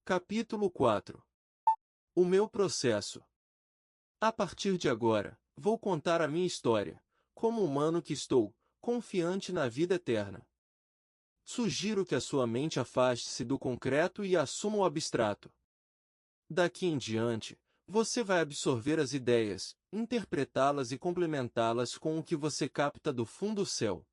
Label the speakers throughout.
Speaker 1: Capítulo 4. O meu processo. A partir de agora, vou contar a minha história, como humano que estou, confiante na vida eterna. Sugiro que a sua mente afaste-se do concreto e assuma o abstrato. Daqui em diante, você vai absorver as ideias, interpretá-las e complementá-las com o que você capta do fundo do céu.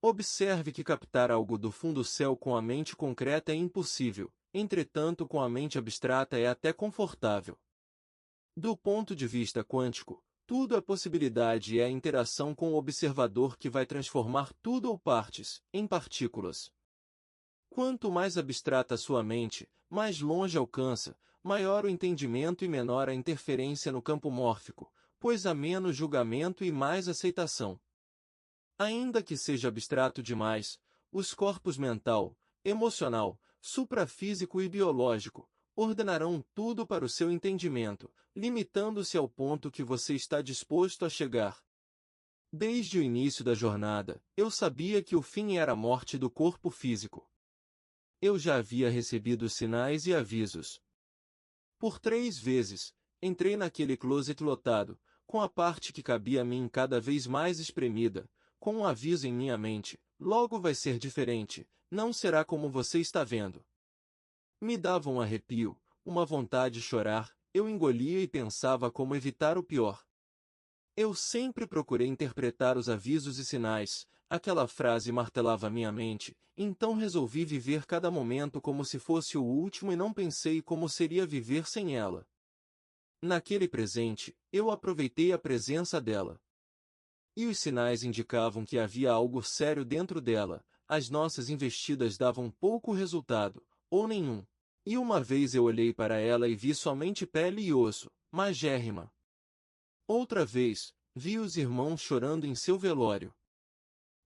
Speaker 1: Observe que captar algo do fundo do céu com a mente concreta é impossível, entretanto com a mente abstrata é até confortável. Do ponto de vista quântico, tudo é possibilidade e é a interação com o observador que vai transformar tudo ou partes, em partículas. Quanto mais abstrata a sua mente, mais longe alcança, maior o entendimento e menor a interferência no campo mórfico, pois há menos julgamento e mais aceitação. Ainda que seja abstrato demais, os corpos mental, emocional, suprafísico e biológico ordenarão tudo para o seu entendimento, limitando-se ao ponto que você está disposto a chegar. Desde o início da jornada, eu sabia que o fim era a morte do corpo físico. Eu já havia recebido sinais e avisos. Por 3 vezes, entrei naquele closet lotado, com a parte que cabia a mim cada vez mais espremida, com um aviso em minha mente: logo vai ser diferente, não será como você está vendo. Me dava um arrepio, uma vontade de chorar, eu engolia e pensava como evitar o pior. Eu sempre procurei interpretar os avisos e sinais, aquela frase martelava minha mente, então resolvi viver cada momento como se fosse o último e não pensei como seria viver sem ela. Naquele presente, eu aproveitei a presença dela. E os sinais indicavam que havia algo sério dentro dela, as nossas investidas davam pouco resultado, ou nenhum. E uma vez eu olhei para ela e vi somente pele e osso, magérrima. Outra vez, vi os irmãos chorando em seu velório.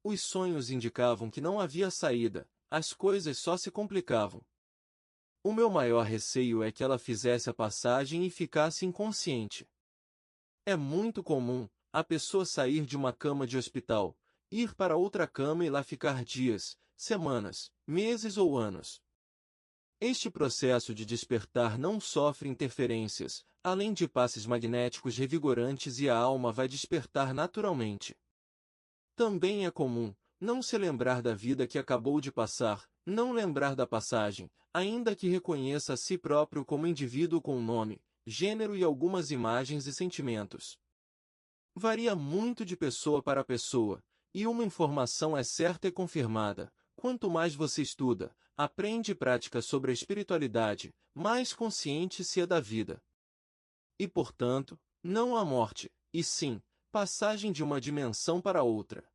Speaker 1: Os sonhos indicavam que não havia saída, as coisas só se complicavam. O meu maior receio é que ela fizesse a passagem e ficasse inconsciente. É muito comum a pessoa sair de uma cama de hospital, ir para outra cama e lá ficar dias, semanas, meses ou anos. Este processo de despertar não sofre interferências, além de passes magnéticos revigorantes e a alma vai despertar naturalmente. Também é comum não se lembrar da vida que acabou de passar, não lembrar da passagem, ainda que reconheça a si próprio como indivíduo com nome, gênero e algumas imagens e sentimentos. Varia muito de pessoa para pessoa, e uma informação é certa e confirmada: quanto mais você estuda, aprende e pratica sobre a espiritualidade, mais consciente se é da vida. E portanto, não há morte, e sim, passagem de uma dimensão para outra.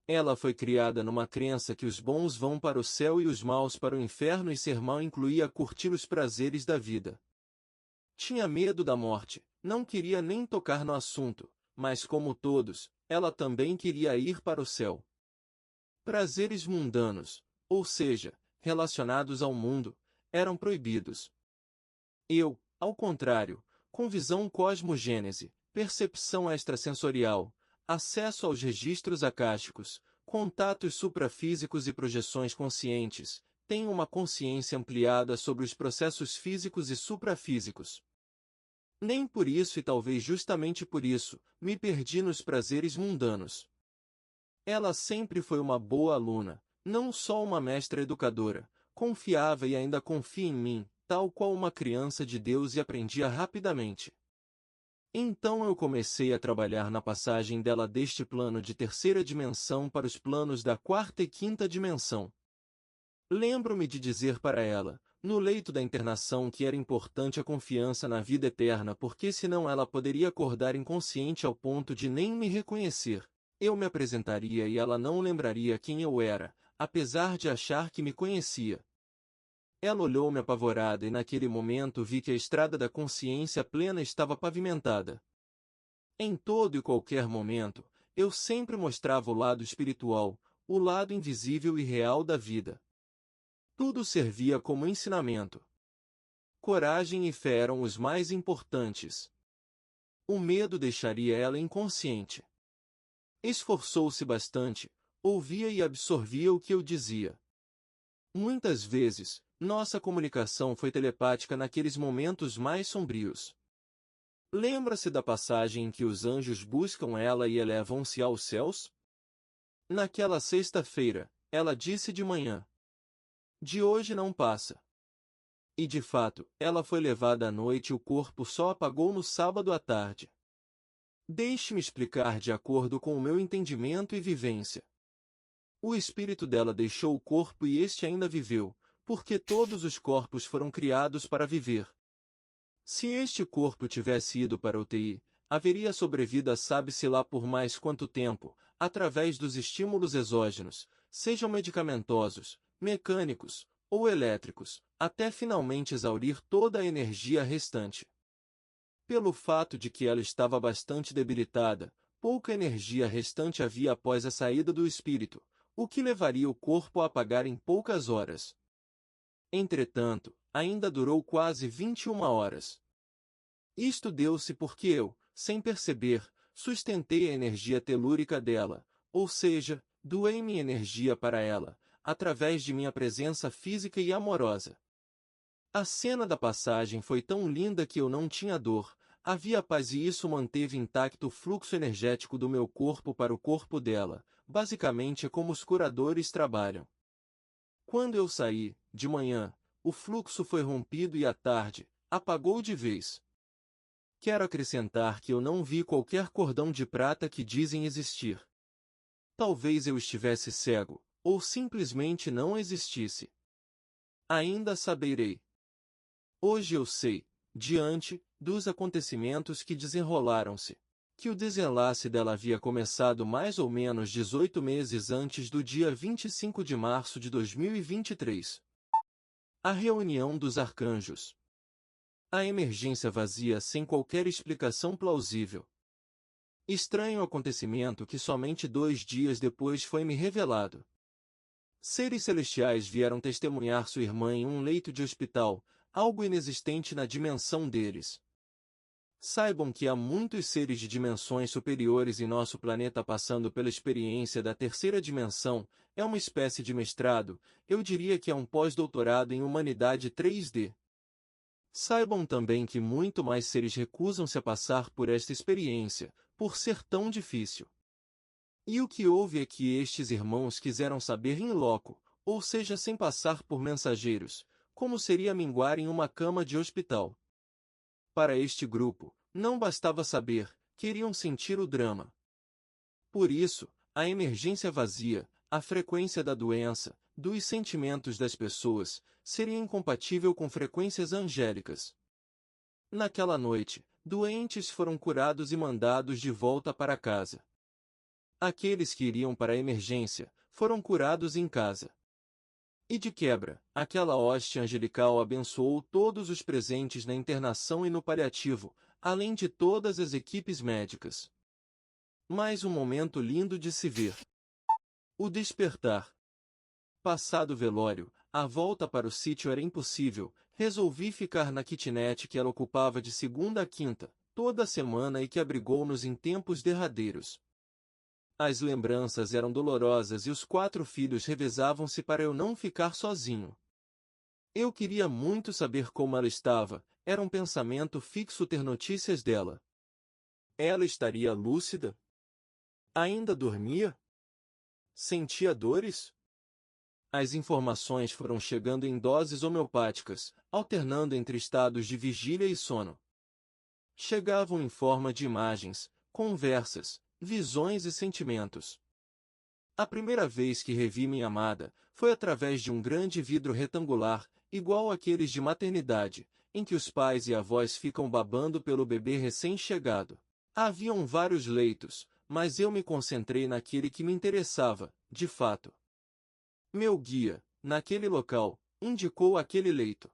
Speaker 1: Ela foi criada numa crença que os bons vão para o céu e os maus para o inferno e ser mau incluía curtir os prazeres da vida. Tinha medo da morte, não queria nem tocar no assunto, mas como todos, ela também queria ir para o céu. Prazeres mundanos, ou seja, relacionados ao mundo, eram proibidos. Eu, ao contrário, com visão cosmogênese, percepção extrasensorial, acesso aos registros acásticos, contatos suprafísicos e projeções conscientes, tenho uma consciência ampliada sobre os processos físicos e suprafísicos. Nem por isso e talvez justamente por isso, me perdi nos prazeres mundanos. Ela sempre foi uma boa aluna, não só uma mestra educadora, confiava e ainda confia em mim, tal qual uma criança de Deus e aprendia rapidamente. Então eu comecei a trabalhar na passagem dela deste plano de terceira dimensão para os planos da quarta e quinta dimensão. Lembro-me de dizer para ela, no leito da internação, que era importante a confiança na vida eterna porque senão ela poderia acordar inconsciente ao ponto de nem me reconhecer. Eu me apresentaria e ela não lembraria quem eu era, apesar de achar que me conhecia. Ela olhou-me apavorada e naquele momento vi que a estrada da consciência plena estava pavimentada. Em todo e qualquer momento, eu sempre mostrava o lado espiritual, o lado invisível e real da vida. Tudo servia como ensinamento. Coragem e fé eram os mais importantes. O medo deixaria ela inconsciente. Esforçou-se bastante, ouvia e absorvia o que eu dizia. Muitas vezes, nossa comunicação foi telepática naqueles momentos mais sombrios. Lembra-se da passagem em que os anjos buscam ela e elevam-se aos céus? Naquela sexta-feira, ela disse de manhã: "De hoje não passa." E de fato, ela foi levada à noite e o corpo só apagou no sábado à tarde. Deixe-me explicar de acordo com o meu entendimento e vivência. O espírito dela deixou o corpo e este ainda viveu, porque todos os corpos foram criados para viver. Se este corpo tivesse ido para a UTI, haveria sobrevida sabe-se lá por mais quanto tempo, através dos estímulos exógenos, sejam medicamentosos, mecânicos ou elétricos, até finalmente exaurir toda a energia restante. Pelo fato de que ela estava bastante debilitada, pouca energia restante havia após a saída do espírito, o que levaria o corpo a apagar em poucas horas. Entretanto, ainda durou quase 21 horas. Isto deu-se porque eu, sem perceber, sustentei a energia telúrica dela, ou seja, doei minha energia para ela, através de minha presença física e amorosa. A cena da passagem foi tão linda que eu não tinha dor, havia paz e isso manteve intacto o fluxo energético do meu corpo para o corpo dela, basicamente é como os curadores trabalham. Quando eu saí, de manhã, o fluxo foi rompido e à tarde, apagou de vez. Quero acrescentar que eu não vi qualquer cordão de prata que dizem existir. Talvez eu estivesse cego, ou simplesmente não existisse. Ainda saberei. Hoje eu sei, diante dos acontecimentos que desenrolaram-se, que o desenlace dela havia começado mais ou menos 18 meses antes do dia 25 de março de 2023. A reunião dos arcanjos. A emergência vazia sem qualquer explicação plausível. Estranho acontecimento que somente 2 dias depois foi-me revelado. Seres celestiais vieram testemunhar sua irmã em um leito de hospital, algo inexistente na dimensão deles. Saibam que há muitos seres de dimensões superiores em nosso planeta passando pela experiência da terceira dimensão, é uma espécie de mestrado, eu diria que é um pós-doutorado em humanidade 3D. Saibam também que muito mais seres recusam-se a passar por esta experiência, por ser tão difícil. E o que houve é que estes irmãos quiseram saber in loco, ou seja sem passar por mensageiros, como seria minguar em uma cama de hospital. Para este grupo, não bastava saber, queriam sentir o drama. Por isso, a emergência vazia, a frequência da doença, dos sentimentos das pessoas, seria incompatível com frequências angélicas. Naquela noite, doentes foram curados e mandados de volta para casa. Aqueles que iriam para a emergência, foram curados em casa. E de quebra, aquela hoste angelical abençoou todos os presentes na internação e no paliativo, além de todas as equipes médicas. Mais um momento lindo de se ver. O despertar. Passado o velório, a volta para o sítio era impossível, resolvi ficar na kitnet que ela ocupava de segunda a quinta, toda a semana e que abrigou-nos em tempos derradeiros. As lembranças eram dolorosas e os 4 filhos revezavam-se para eu não ficar sozinho. Eu queria muito saber como ela estava, era um pensamento fixo ter notícias dela. Ela estaria lúcida? Ainda dormia? Sentia dores? As informações foram chegando em doses homeopáticas, alternando entre estados de vigília e sono. Chegavam em forma de imagens, conversas, visões e sentimentos. A primeira vez que revi minha amada, foi através de um grande vidro retangular, igual àqueles de maternidade, em que os pais e avós ficam babando pelo bebê recém-chegado. Haviam vários leitos, mas eu me concentrei naquele que me interessava, de fato. Meu guia, naquele local, indicou aquele leito.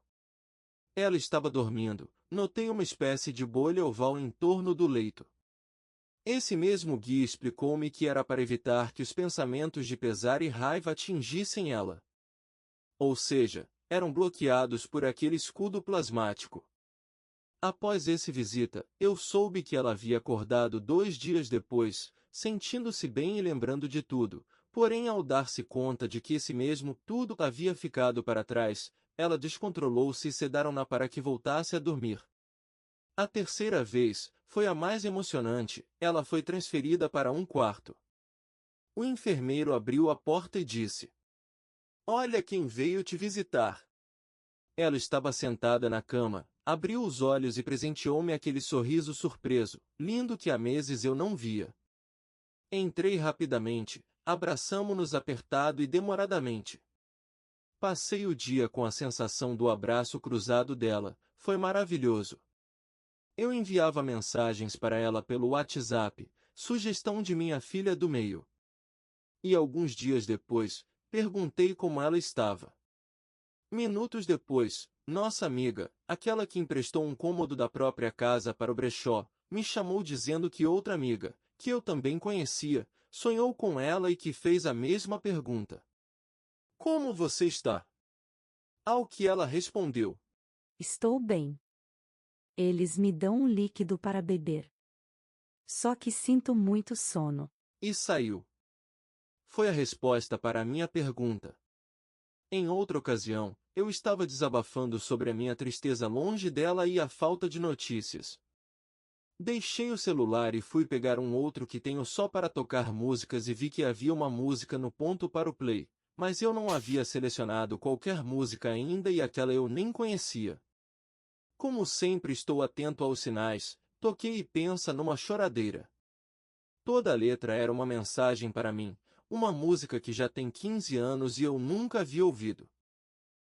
Speaker 1: Ela estava dormindo, notei uma espécie de bolha oval em torno do leito. Esse mesmo guia explicou-me que era para evitar que os pensamentos de pesar e raiva atingissem ela. Ou seja, eram bloqueados por aquele escudo plasmático. Após essa visita, eu soube que ela havia acordado 2 dias depois, sentindo-se bem e lembrando de tudo, Porém, ao dar-se conta de que esse mesmo tudo havia ficado para trás, ela descontrolou-se e sedaram-na para que voltasse a dormir. A terceira vez, foi a mais emocionante, ela foi transferida para um quarto. O enfermeiro abriu a porta e disse: "Olha quem veio te visitar." Ela estava sentada na cama, abriu os olhos e presenteou-me aquele sorriso surpreso, lindo que há meses eu não via. Entrei rapidamente, abraçamo-nos apertado e demoradamente. Passei o dia com a sensação do abraço cruzado dela, foi maravilhoso. Eu enviava mensagens para ela pelo WhatsApp, sugestão de minha filha do meio. E alguns dias depois, perguntei como ela estava. Minutos depois, nossa amiga, aquela que emprestou um cômodo da própria casa para o brechó, me chamou dizendo que outra amiga, que eu também conhecia, sonhou com ela e que fez a mesma pergunta. "Como você está?" Ao que ela respondeu:
Speaker 2: Estou bem. Eles me dão um líquido para beber. Só que sinto muito sono.
Speaker 1: e saiu. Foi a resposta para a minha pergunta. Em outra ocasião, eu estava desabafando sobre a minha tristeza longe dela e a falta de notícias. Deixei o celular e fui pegar um outro que tenho só para tocar músicas e vi que havia uma música no ponto para o play, mas eu não havia selecionado qualquer música ainda e aquela eu nem conhecia. Como sempre estou atento aos sinais, toquei e pensa numa choradeira. Toda a letra era uma mensagem para mim, uma música que já tem 15 anos e eu nunca havia ouvido.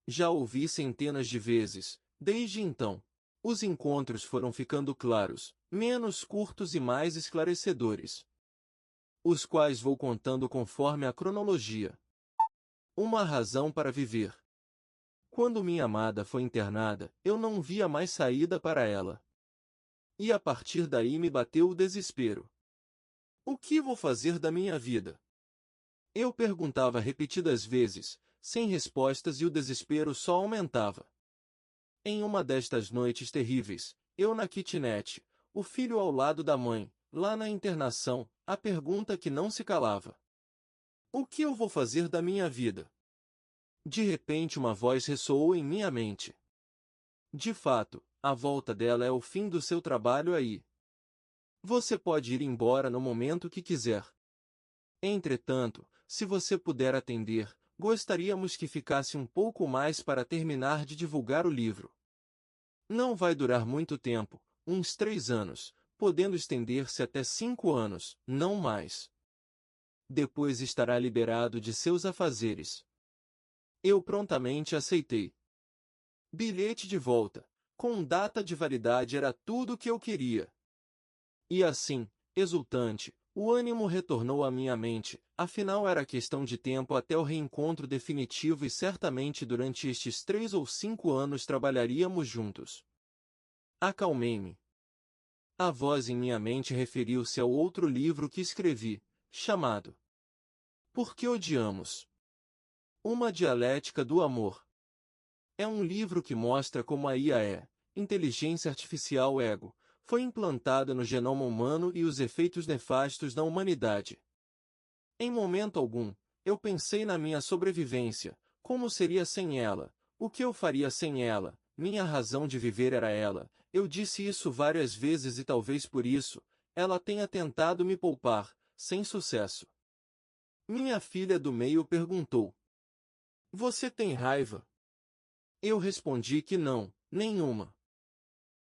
Speaker 1: Já ouvi centenas de vezes, desde então. Os encontros foram ficando claros, menos curtos e mais esclarecedores. Os quais vou contando conforme a cronologia. Uma razão para viver. Quando minha amada foi internada, eu não via mais saída para ela. E a partir daí me bateu o desespero. O que vou fazer da minha vida? Eu perguntava repetidas vezes, sem respostas e o desespero só aumentava. Em uma destas noites terríveis, eu na kitnet, o filho ao lado da mãe, lá na internação, a pergunta que não se calava. O que eu vou fazer da minha vida? De repente uma voz ressoou em minha mente. De fato, a volta dela é o fim do seu trabalho aí. Você pode ir embora no momento que quiser. Entretanto, se você puder atender, gostaríamos que ficasse um pouco mais para terminar de divulgar o livro. Não vai durar muito tempo, uns 3 anos, podendo estender-se até 5 anos, não mais. Depois estará liberado de seus afazeres. Eu prontamente aceitei. Bilhete de volta, com data de validade era tudo o que eu queria. E assim, exultante, o ânimo retornou à minha mente, afinal era questão de tempo até o reencontro definitivo e certamente durante estes 3 ou 5 anos trabalharíamos juntos. Acalmei-me. A voz em minha mente referiu-se ao outro livro que escrevi, chamado Por que odiamos? Uma dialética do amor. É um livro que mostra como a IA, inteligência artificial ego, foi implantada no genoma humano e os efeitos nefastos na humanidade. Em momento algum, eu pensei na minha sobrevivência, como seria sem ela, o que eu faria sem ela, minha razão de viver era ela, eu disse isso várias vezes e talvez por isso, ela tenha tentado me poupar, sem sucesso. Minha filha do meio perguntou: "Você tem raiva?" Eu respondi que não, nenhuma.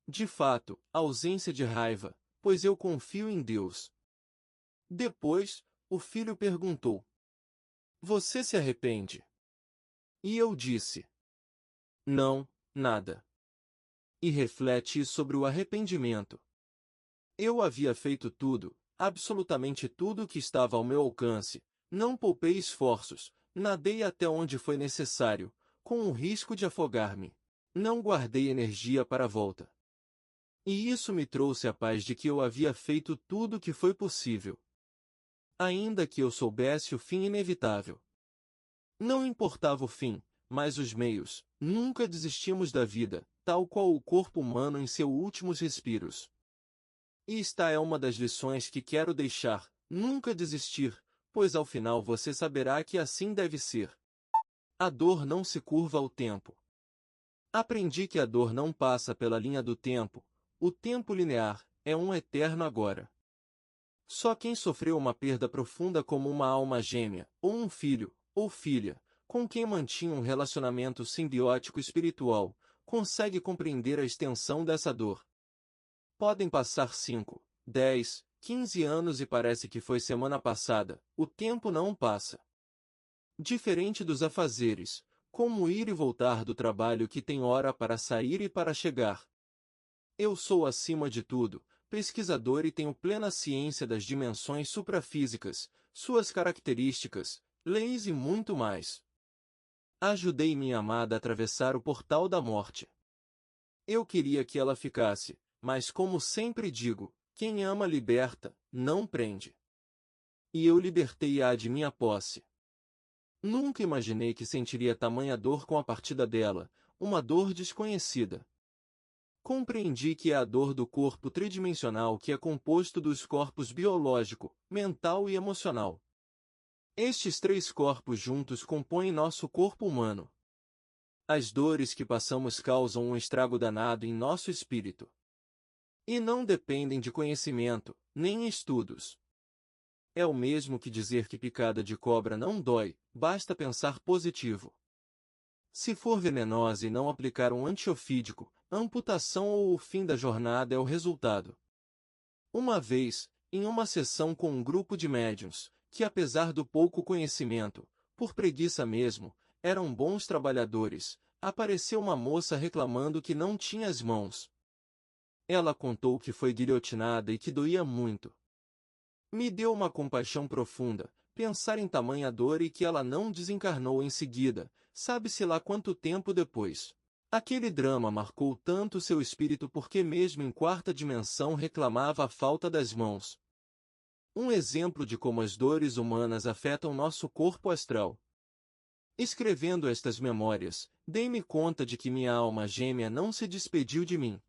Speaker 1: De fato, ausência de raiva, pois eu confio em Deus. Depois, o filho perguntou: "Você se arrepende?" E eu disse: "Não, nada." E reflete sobre o arrependimento. Eu havia feito tudo, absolutamente tudo o que estava ao meu alcance, não poupei esforços, nadei até onde foi necessário, com o risco de afogar-me. Não guardei energia para a volta. E isso me trouxe a paz de que eu havia feito tudo o que foi possível. Ainda que eu soubesse o fim inevitável. Não importava o fim, mas os meios, nunca desistimos da vida, tal qual o corpo humano em seus últimos respiros. E esta é uma das lições que quero deixar, nunca desistir, pois ao final você saberá que assim deve ser. A dor não se curva ao tempo. Aprendi que a dor não passa pela linha do tempo, o tempo linear é um eterno agora. Só quem sofreu uma perda profunda como uma alma gêmea, ou um filho, ou filha, com quem mantinha um relacionamento simbiótico espiritual, consegue compreender a extensão dessa dor. Podem passar 5, 10, 15 anos e parece que foi semana passada, o tempo não passa. Diferente dos afazeres, como ir e voltar do trabalho que tem hora para sair e para chegar. Eu sou, acima de tudo, pesquisador e tenho plena ciência das dimensões suprafísicas, suas características, leis e muito mais. Ajudei minha amada a atravessar o portal da morte. Eu queria que ela ficasse, mas como sempre digo, quem ama liberta, não prende. E eu libertei-a de minha posse. Nunca imaginei que sentiria tamanha dor com a partida dela, uma dor desconhecida. Compreendi que é a dor do corpo tridimensional que é composto dos corpos biológico, mental e emocional. Estes três corpos juntos compõem nosso corpo humano. As dores que passamos causam um estrago danado em nosso espírito. E não dependem de conhecimento, nem estudos. É o mesmo que dizer que picada de cobra não dói, basta pensar positivo. Se for venenosa e não aplicar um antiofídico, amputação ou o fim da jornada é o resultado. Uma vez, em uma sessão com um grupo de médiuns, que apesar do pouco conhecimento, por preguiça mesmo, eram bons trabalhadores, apareceu uma moça reclamando que não tinha as mãos. Ela contou que foi guilhotinada e que doía muito. Me deu uma compaixão profunda, pensar em tamanha dor e que ela não desencarnou em seguida, sabe-se lá quanto tempo depois. Aquele drama marcou tanto seu espírito porque mesmo em quarta dimensão reclamava a falta das mãos. Um exemplo de como as dores humanas afetam nosso corpo astral. Escrevendo estas memórias, dei-me conta de que minha alma gêmea não se despediu de mim.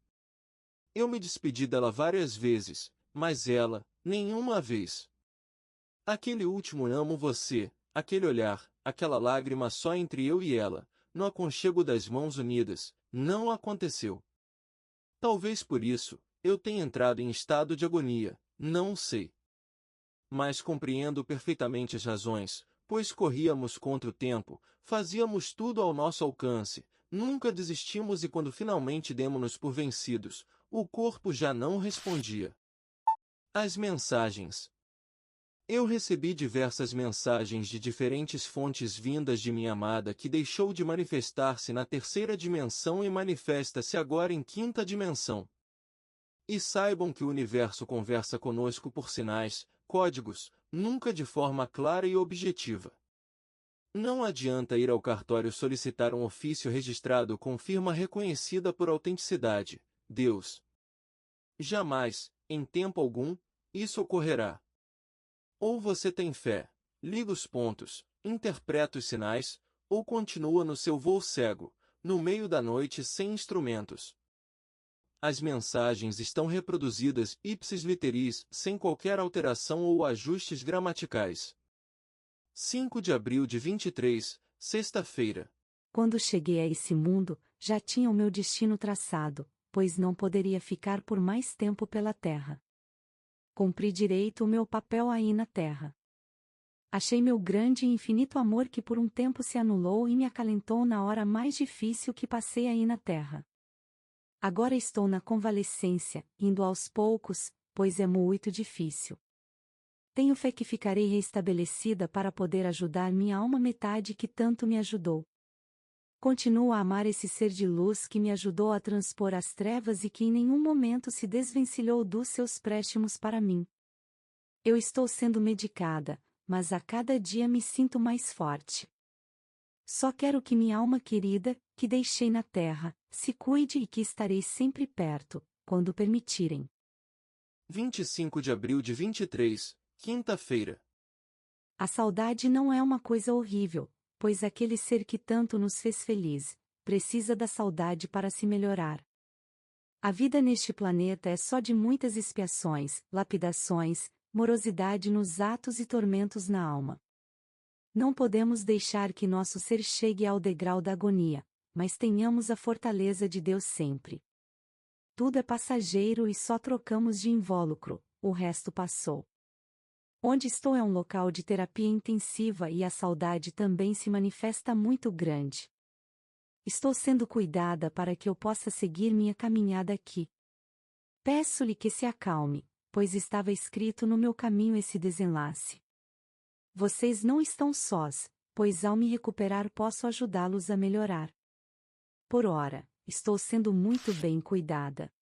Speaker 1: Eu me despedi dela várias vezes, mas ela, nenhuma vez. Aquele último amo você, aquele olhar, aquela lágrima só entre eu e ela, no aconchego das mãos unidas, não aconteceu. Talvez por isso, eu tenha entrado em estado de agonia, não sei. Mas compreendo perfeitamente as razões, pois corríamos contra o tempo, fazíamos tudo ao nosso alcance, nunca desistimos e quando finalmente demo-nos por vencidos, o corpo já não respondia. As mensagens. Eu recebi diversas mensagens de diferentes fontes vindas de minha amada que deixou de manifestar-se na terceira dimensão e manifesta-se agora em quinta dimensão. E saibam que o universo conversa conosco por sinais, códigos, nunca de forma clara e objetiva. Não adianta ir ao cartório solicitar um ofício registrado com firma reconhecida por autenticidade, Deus. Jamais, em tempo algum, isso ocorrerá. Ou você tem fé, liga os pontos, interpreta os sinais, ou continua no seu voo cego, no meio da noite sem instrumentos. As mensagens estão reproduzidas ipsis literis, sem qualquer alteração ou ajustes gramaticais. 5 de abril de 23, sexta-feira.
Speaker 2: Quando cheguei a esse mundo, já tinha o meu destino traçado, pois não poderia ficar por mais tempo pela terra. Cumpri direito o meu papel aí na terra. Achei meu grande e infinito amor que por um tempo se anulou e me acalentou na hora mais difícil que passei aí na terra. Agora estou na convalescência, indo aos poucos, pois é muito difícil. Tenho fé que ficarei restabelecida para poder ajudar minha alma metade que tanto me ajudou. Continuo a amar esse ser de luz que me ajudou a transpor as trevas e que em nenhum momento se desvencilhou dos seus préstimos para mim. Eu estou sendo medicada, mas a cada dia me sinto mais forte. Só quero que minha alma querida, que deixei na terra, se cuide e que estarei sempre perto, quando permitirem.
Speaker 1: 25 de abril de 23, quinta-feira.
Speaker 2: A saudade não é uma coisa horrível, pois aquele ser que tanto nos fez feliz, precisa da saudade para se melhorar. A vida neste planeta é só de muitas expiações, lapidações, morosidade nos atos e tormentos na alma. Não podemos deixar que nosso ser chegue ao degrau da agonia, mas tenhamos a fortaleza de Deus sempre. Tudo é passageiro e só trocamos de invólucro, o resto passou. Onde estou é um local de terapia intensiva e a saudade também se manifesta muito grande. Estou sendo cuidada para que eu possa seguir minha caminhada aqui. Peço-lhe que se acalme, pois estava escrito no meu caminho esse desenlace. Vocês não estão sós, pois ao me recuperar posso ajudá-los a melhorar. Por ora, estou sendo muito bem cuidada.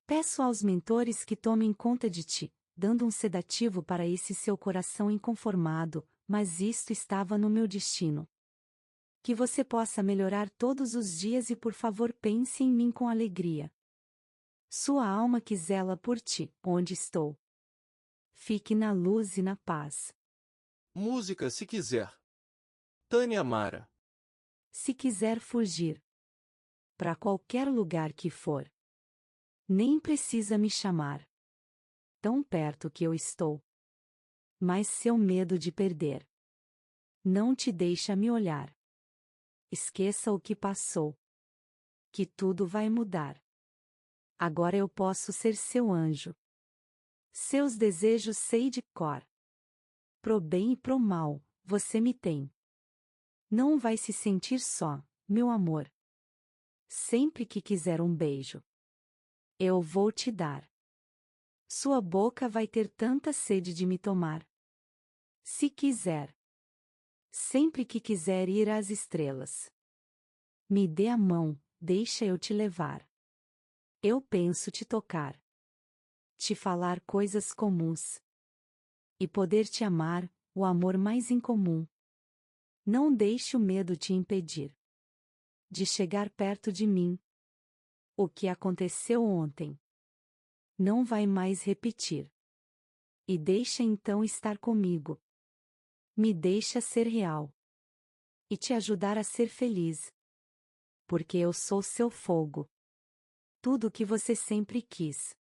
Speaker 2: Peço aos mentores que tomem conta de ti, dando um sedativo para esse seu coração inconformado, mas isto estava no meu destino. Que você possa melhorar todos os dias e por favor pense em mim com alegria. Sua alma que zela por ti, onde estou. Fique na luz e na paz.
Speaker 1: Música se quiser. Tânia Mara.
Speaker 2: Se quiser fugir para qualquer lugar que for, nem precisa me chamar. Tão perto que eu estou. Mas seu medo de perder não te deixa me olhar. Esqueça o que passou. Que tudo vai mudar. Agora eu posso ser seu anjo. Seus desejos sei de cor. Pro bem e pro mal, você me tem. Não vai se sentir só, meu amor. Sempre que quiser um beijo, eu vou te dar. Sua boca vai ter tanta sede de me tomar. Se quiser. Sempre que quiser ir às estrelas. Me dê a mão, deixa eu te levar. Eu penso te tocar. Te falar coisas comuns. E poder te amar, o amor mais incomum. Não deixe o medo te impedir de chegar perto de mim. O que aconteceu ontem não vai mais repetir. E deixa então estar comigo. Me deixa ser real. E te ajudar a ser feliz. Porque eu sou seu fogo. Tudo o que você sempre quis.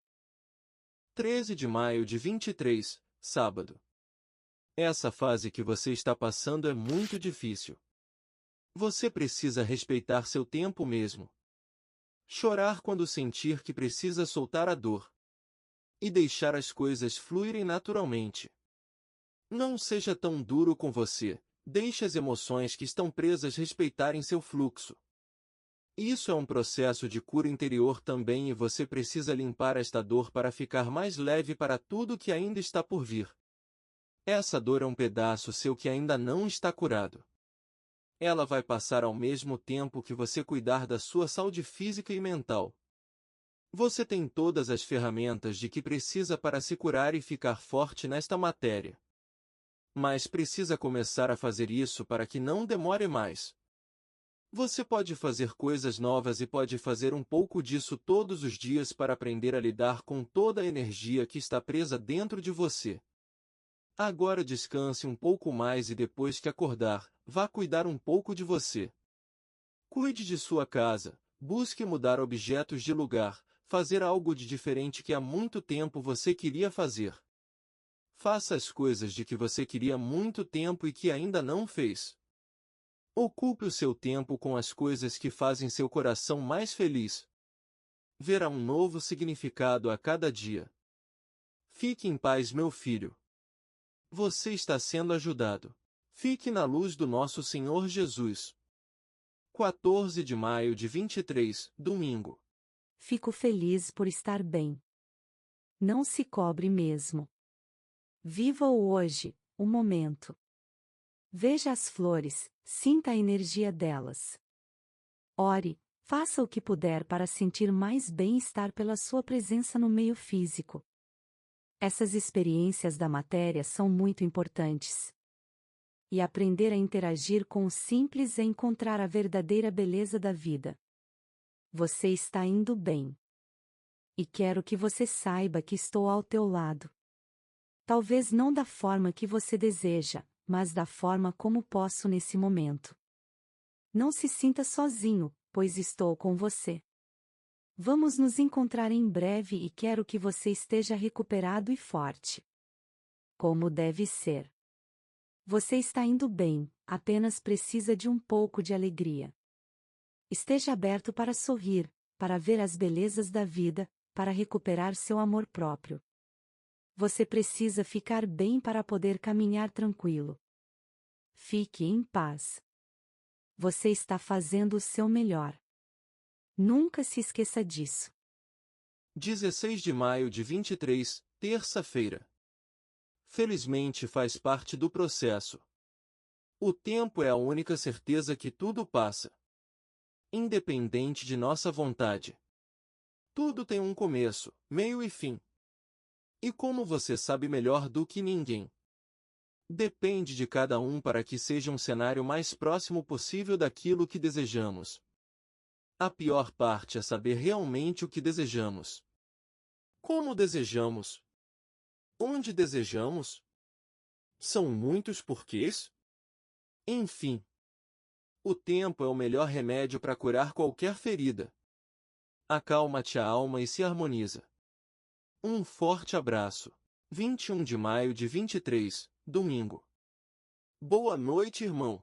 Speaker 1: 13 de maio de 23, sábado. Essa fase que você está passando é muito difícil. Você precisa respeitar seu tempo mesmo. Chorar quando sentir que precisa soltar a dor. E deixar as coisas fluírem naturalmente. Não seja tão duro com você, deixe as emoções que estão presas respeitarem seu fluxo. Isso é um processo de cura interior também e você precisa limpar esta dor para ficar mais leve para tudo que ainda está por vir. Essa dor é um pedaço seu que ainda não está curado. Ela vai passar ao mesmo tempo que você cuidar da sua saúde física e mental. Você tem todas as ferramentas de que precisa para se curar e ficar forte nesta matéria. Mas precisa começar a fazer isso para que não demore mais. Você pode fazer coisas novas e pode fazer um pouco disso todos os dias para aprender a lidar com toda a energia que está presa dentro de você. Agora descanse um pouco mais e depois que acordar, vá cuidar um pouco de você. Cuide de sua casa, busque mudar objetos de lugar, fazer algo de diferente que há muito tempo você queria fazer. Faça as coisas de que você queria muito tempo e que ainda não fez. Ocupe o seu tempo com as coisas que fazem seu coração mais feliz. Verá um novo significado a cada dia. Fique em paz, meu filho. Você está sendo ajudado. Fique na luz do nosso Senhor Jesus. 14 de maio de 23, domingo.
Speaker 2: Fico feliz por estar bem. Não se cobre mesmo. Viva o hoje, o momento. Veja as flores, sinta a energia delas. Ore, faça o que puder para sentir mais bem-estar pela sua presença no meio físico. Essas experiências da matéria são muito importantes. E aprender a interagir com o simples é encontrar a verdadeira beleza da vida. Você está indo bem. E quero que você saiba que estou ao teu lado. Talvez não da forma que você deseja, mas da forma como posso nesse momento. Não se sinta sozinho, pois estou com você. Vamos nos encontrar em breve e quero que você esteja recuperado e forte. como deve ser. Você está indo bem, apenas precisa de um pouco de alegria. Esteja aberto para sorrir, para ver as belezas da vida, para recuperar seu amor próprio. Você precisa ficar bem para poder caminhar tranquilo. Fique em paz. Você está fazendo o seu melhor. Nunca se esqueça disso.
Speaker 1: 16 de maio de 23, terça-feira. Felizmente faz parte do processo. O tempo é a única certeza que tudo passa. Independente de nossa vontade. Tudo tem um começo, meio e fim. E como você sabe melhor do que ninguém? Depende de cada um para que seja um cenário mais próximo possível daquilo que desejamos. A pior parte é saber realmente o que desejamos. Como desejamos? Onde desejamos? São muitos porquês? Enfim. O tempo é o melhor remédio para curar qualquer ferida. Acalma-te a alma e se harmoniza. Um forte abraço. 21 de maio de 23, domingo. Boa noite, irmão.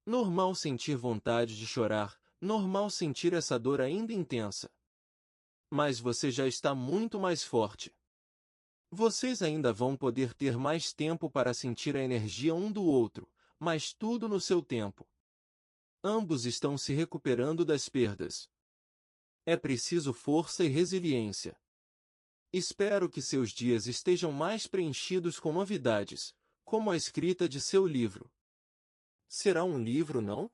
Speaker 1: Normal sentir vontade de chorar, normal sentir essa dor ainda intensa. Mas você já está muito mais forte. Vocês ainda vão poder ter mais tempo para sentir a energia um do outro, mas tudo no seu tempo. Ambos estão se recuperando das perdas. É preciso força e resiliência. Espero que seus dias estejam mais preenchidos com novidades, como a escrita de seu livro. Será um livro, não?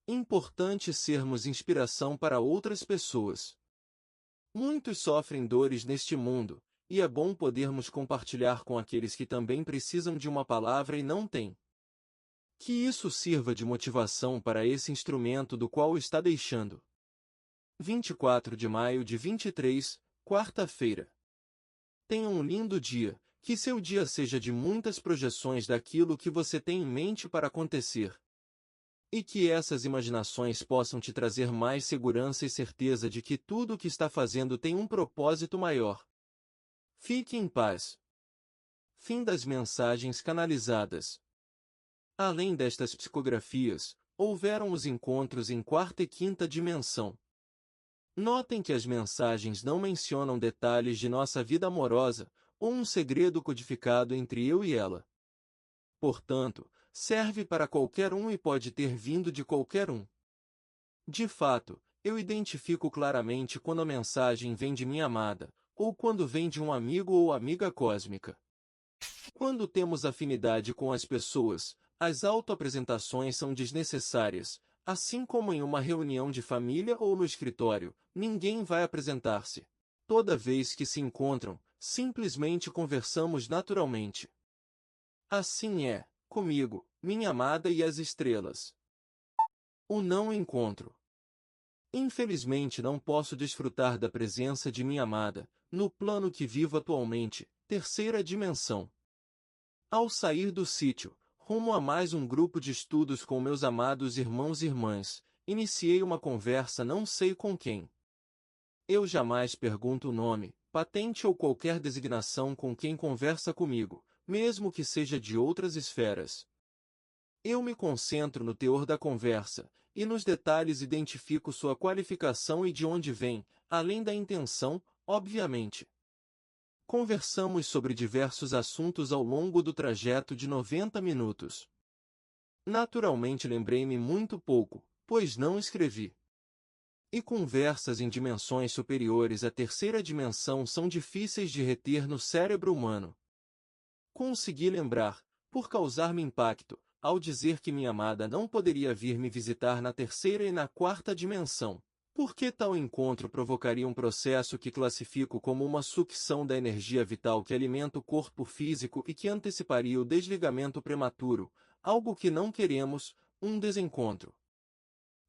Speaker 1: Importante sermos inspiração para outras pessoas. Muitos sofrem dores neste mundo, e é bom podermos compartilhar com aqueles que também precisam de uma palavra e não têm. Que isso sirva de motivação para esse instrumento do qual está deixando. 24 de maio de 23, quarta-feira. Tenha um lindo dia, que seu dia seja de muitas projeções daquilo que você tem em mente para acontecer. E que essas imaginações possam te trazer mais segurança e certeza de que tudo o que está fazendo tem um propósito maior. Fique em paz. Fim das mensagens canalizadas. Além destas psicografias, houveram os encontros em quarta e quinta dimensão. Notem que as mensagens não mencionam detalhes de nossa vida amorosa, ou um segredo codificado entre eu e ela. Portanto, serve para qualquer um e pode ter vindo de qualquer um. De fato, eu identifico claramente quando a mensagem vem de minha amada, ou quando vem de um amigo ou amiga cósmica. Quando temos afinidade com as pessoas, as autoapresentações são desnecessárias, assim como em uma reunião de família ou no escritório, ninguém vai apresentar-se. Toda vez que se encontram, simplesmente conversamos naturalmente. Assim é, comigo, minha amada e as estrelas. O não encontro. Infelizmente não posso desfrutar da presença de minha amada, no plano que vivo atualmente, terceira dimensão. Ao sair do sítio, rumo a mais um grupo de estudos com meus amados irmãos e irmãs, iniciei uma conversa não sei com quem. Eu jamais pergunto o nome, patente ou qualquer designação com quem conversa comigo, mesmo que seja de outras esferas. Eu me concentro no teor da conversa, e nos detalhes identifico sua qualificação e de onde vem, além da intenção, obviamente. Conversamos sobre diversos assuntos ao longo do trajeto de 90 minutos. Naturalmente lembrei-me muito pouco, pois não escrevi. E conversas em dimensões superiores à terceira dimensão são difíceis de reter no cérebro humano. Consegui lembrar, por causar-me impacto, ao dizer que minha amada não poderia vir me visitar na terceira e na quarta dimensão. Porque tal encontro provocaria um processo que classifico como uma sucção da energia vital que alimenta o corpo físico e que anteciparia o desligamento prematuro, algo que não queremos, um desencontro.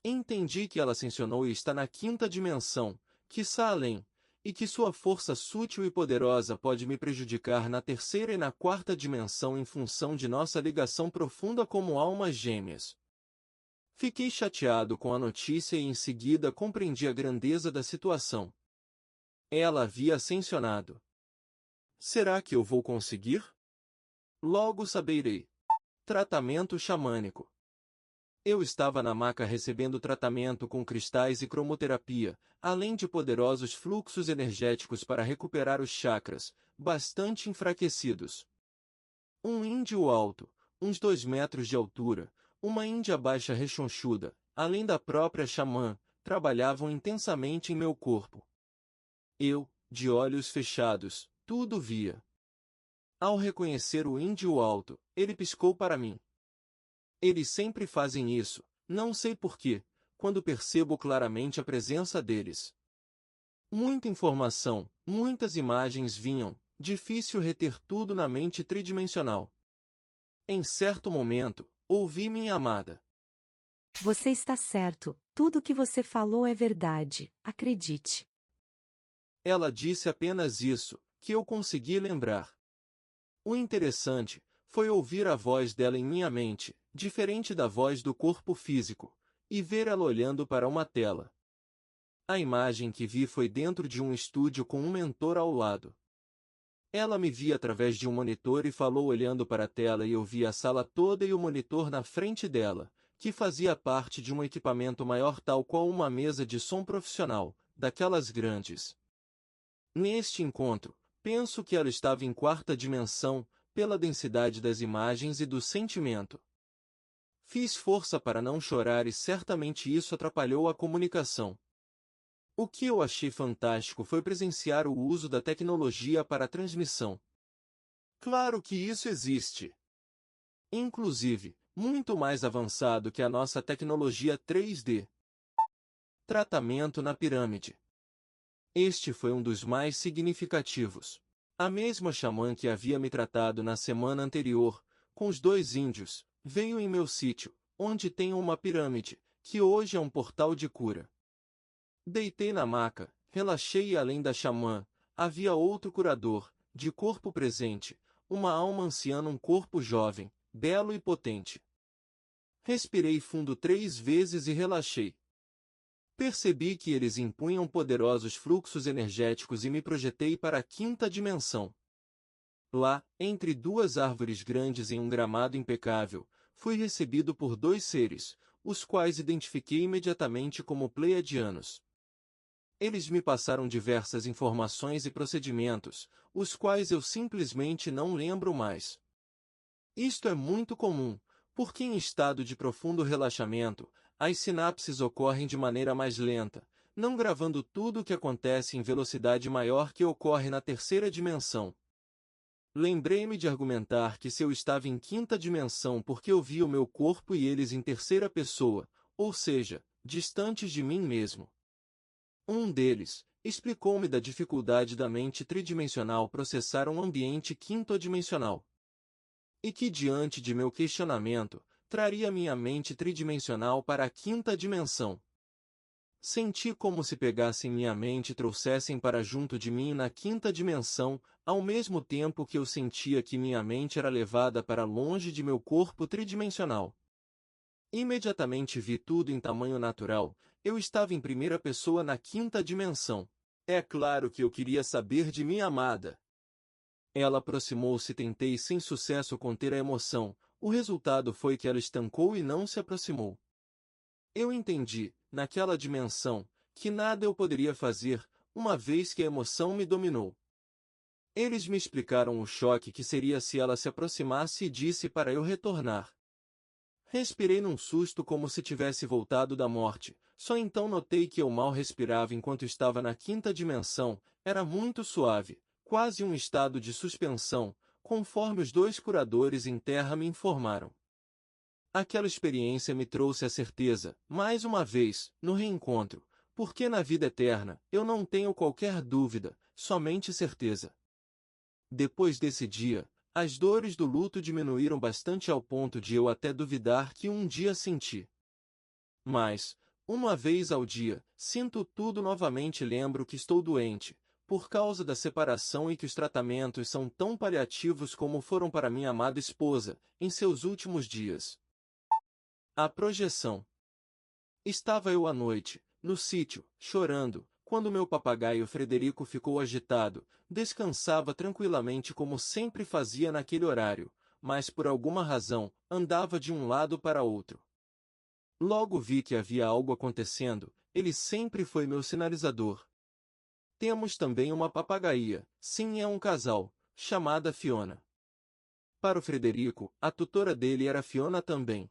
Speaker 1: Entendi que ela ascensionou e está na quinta dimensão, quiçá além, e que sua força sutil e poderosa pode me prejudicar na terceira e na quarta dimensão em função de nossa ligação profunda como almas gêmeas. Fiquei chateado com a notícia e em seguida compreendi a grandeza da situação. Ela havia ascensionado. Será que eu vou conseguir? Logo saberei. Tratamento xamânico. Eu estava na maca recebendo tratamento com cristais e cromoterapia, além de poderosos fluxos energéticos para recuperar os chakras, bastante enfraquecidos. Um índio alto, uns 2 metros de altura, uma índia baixa rechonchuda, além da própria xamã, trabalhavam intensamente em meu corpo. Eu, de olhos fechados, tudo via. Ao reconhecer o índio alto, ele piscou para mim. Eles sempre fazem isso, não sei porquê, quando percebo claramente a presença deles. Muita informação, muitas imagens vinham, difícil reter tudo na mente tridimensional. Em certo momento, ouvi minha amada.
Speaker 2: Você está certo, tudo o que você falou é verdade, acredite.
Speaker 1: Ela disse apenas isso, que eu consegui lembrar. O interessante foi ouvir a voz dela em minha mente, diferente da voz do corpo físico, e ver ela olhando para uma tela. A imagem que vi foi dentro de um estúdio com um mentor ao lado. Ela me via através de um monitor e falou olhando para a tela e eu via a sala toda e o monitor na frente dela, que fazia parte de um equipamento maior tal qual uma mesa de som profissional, daquelas grandes. Neste encontro, penso que ela estava em quarta dimensão, pela densidade das imagens e do sentimento. Fiz força para não chorar e certamente isso atrapalhou a comunicação. O que eu achei fantástico foi presenciar o uso da tecnologia para a transmissão. Claro que isso existe. Inclusive, muito mais avançado que a nossa tecnologia 3D. Tratamento na pirâmide. Este foi um dos mais significativos. A mesma xamã que havia me tratado na semana anterior, com os 2 índios, veio em meu sítio, onde tem uma pirâmide, que hoje é um portal de cura. Deitei na maca, relaxei e além da xamã, havia outro curador, de corpo presente, uma alma anciã num corpo jovem, belo e potente. Respirei fundo 3 vezes e relaxei. Percebi que eles impunham poderosos fluxos energéticos e me projetei para a quinta dimensão. Lá, entre 2 árvores grandes em um gramado impecável, fui recebido por 2 seres, os quais identifiquei imediatamente como pleiadianos. Eles me passaram diversas informações e procedimentos, os quais eu simplesmente não lembro mais. Isto é muito comum, porque em estado de profundo relaxamento, as sinapses ocorrem de maneira mais lenta, não gravando tudo o que acontece em velocidade maior que ocorre na terceira dimensão. Lembrei-me de argumentar que se eu estava em quinta dimensão porque eu via o meu corpo e eles em terceira pessoa, ou seja, distantes de mim mesmo. Um deles explicou-me da dificuldade da mente tridimensional processar um ambiente quintodimensional. E que diante de meu questionamento, traria minha mente tridimensional para a quinta dimensão. Senti como se pegassem minha mente e trouxessem para junto de mim na quinta dimensão, ao mesmo tempo que eu sentia que minha mente era levada para longe de meu corpo tridimensional. Imediatamente vi tudo em tamanho natural, eu estava em primeira pessoa na quinta dimensão. É claro que eu queria saber de minha amada. Ela aproximou-se e tentei sem sucesso conter a emoção, o resultado foi que ela estancou e não se aproximou. Eu entendi, naquela dimensão, que nada eu poderia fazer, uma vez que a emoção me dominou. Eles me explicaram o choque que seria se ela se aproximasse e disse para eu retornar. Respirei num susto como se tivesse voltado da morte, só então notei que eu mal respirava enquanto estava na quinta dimensão, era muito suave, quase um estado de suspensão, conforme os 2 curadores em terra me informaram. Aquela experiência me trouxe a certeza, mais uma vez, no reencontro, porque na vida eterna, eu não tenho qualquer dúvida, somente certeza. Depois desse dia, as dores do luto diminuíram bastante ao ponto de eu até duvidar que um dia senti. Mas, uma vez ao dia, sinto tudo novamente e lembro que estou doente, por causa da separação e que os tratamentos são tão paliativos como foram para minha amada esposa, em seus últimos dias. A projeção. Estava eu à noite, no sítio, chorando, quando meu papagaio Frederico ficou agitado, descansava tranquilamente como sempre fazia naquele horário, mas por alguma razão, andava de um lado para outro. Logo vi que havia algo acontecendo, ele sempre foi meu sinalizador. Temos também uma papagaia, sim, é um casal, chamada Fiona. Para o Frederico, a tutora dele era Fiona também.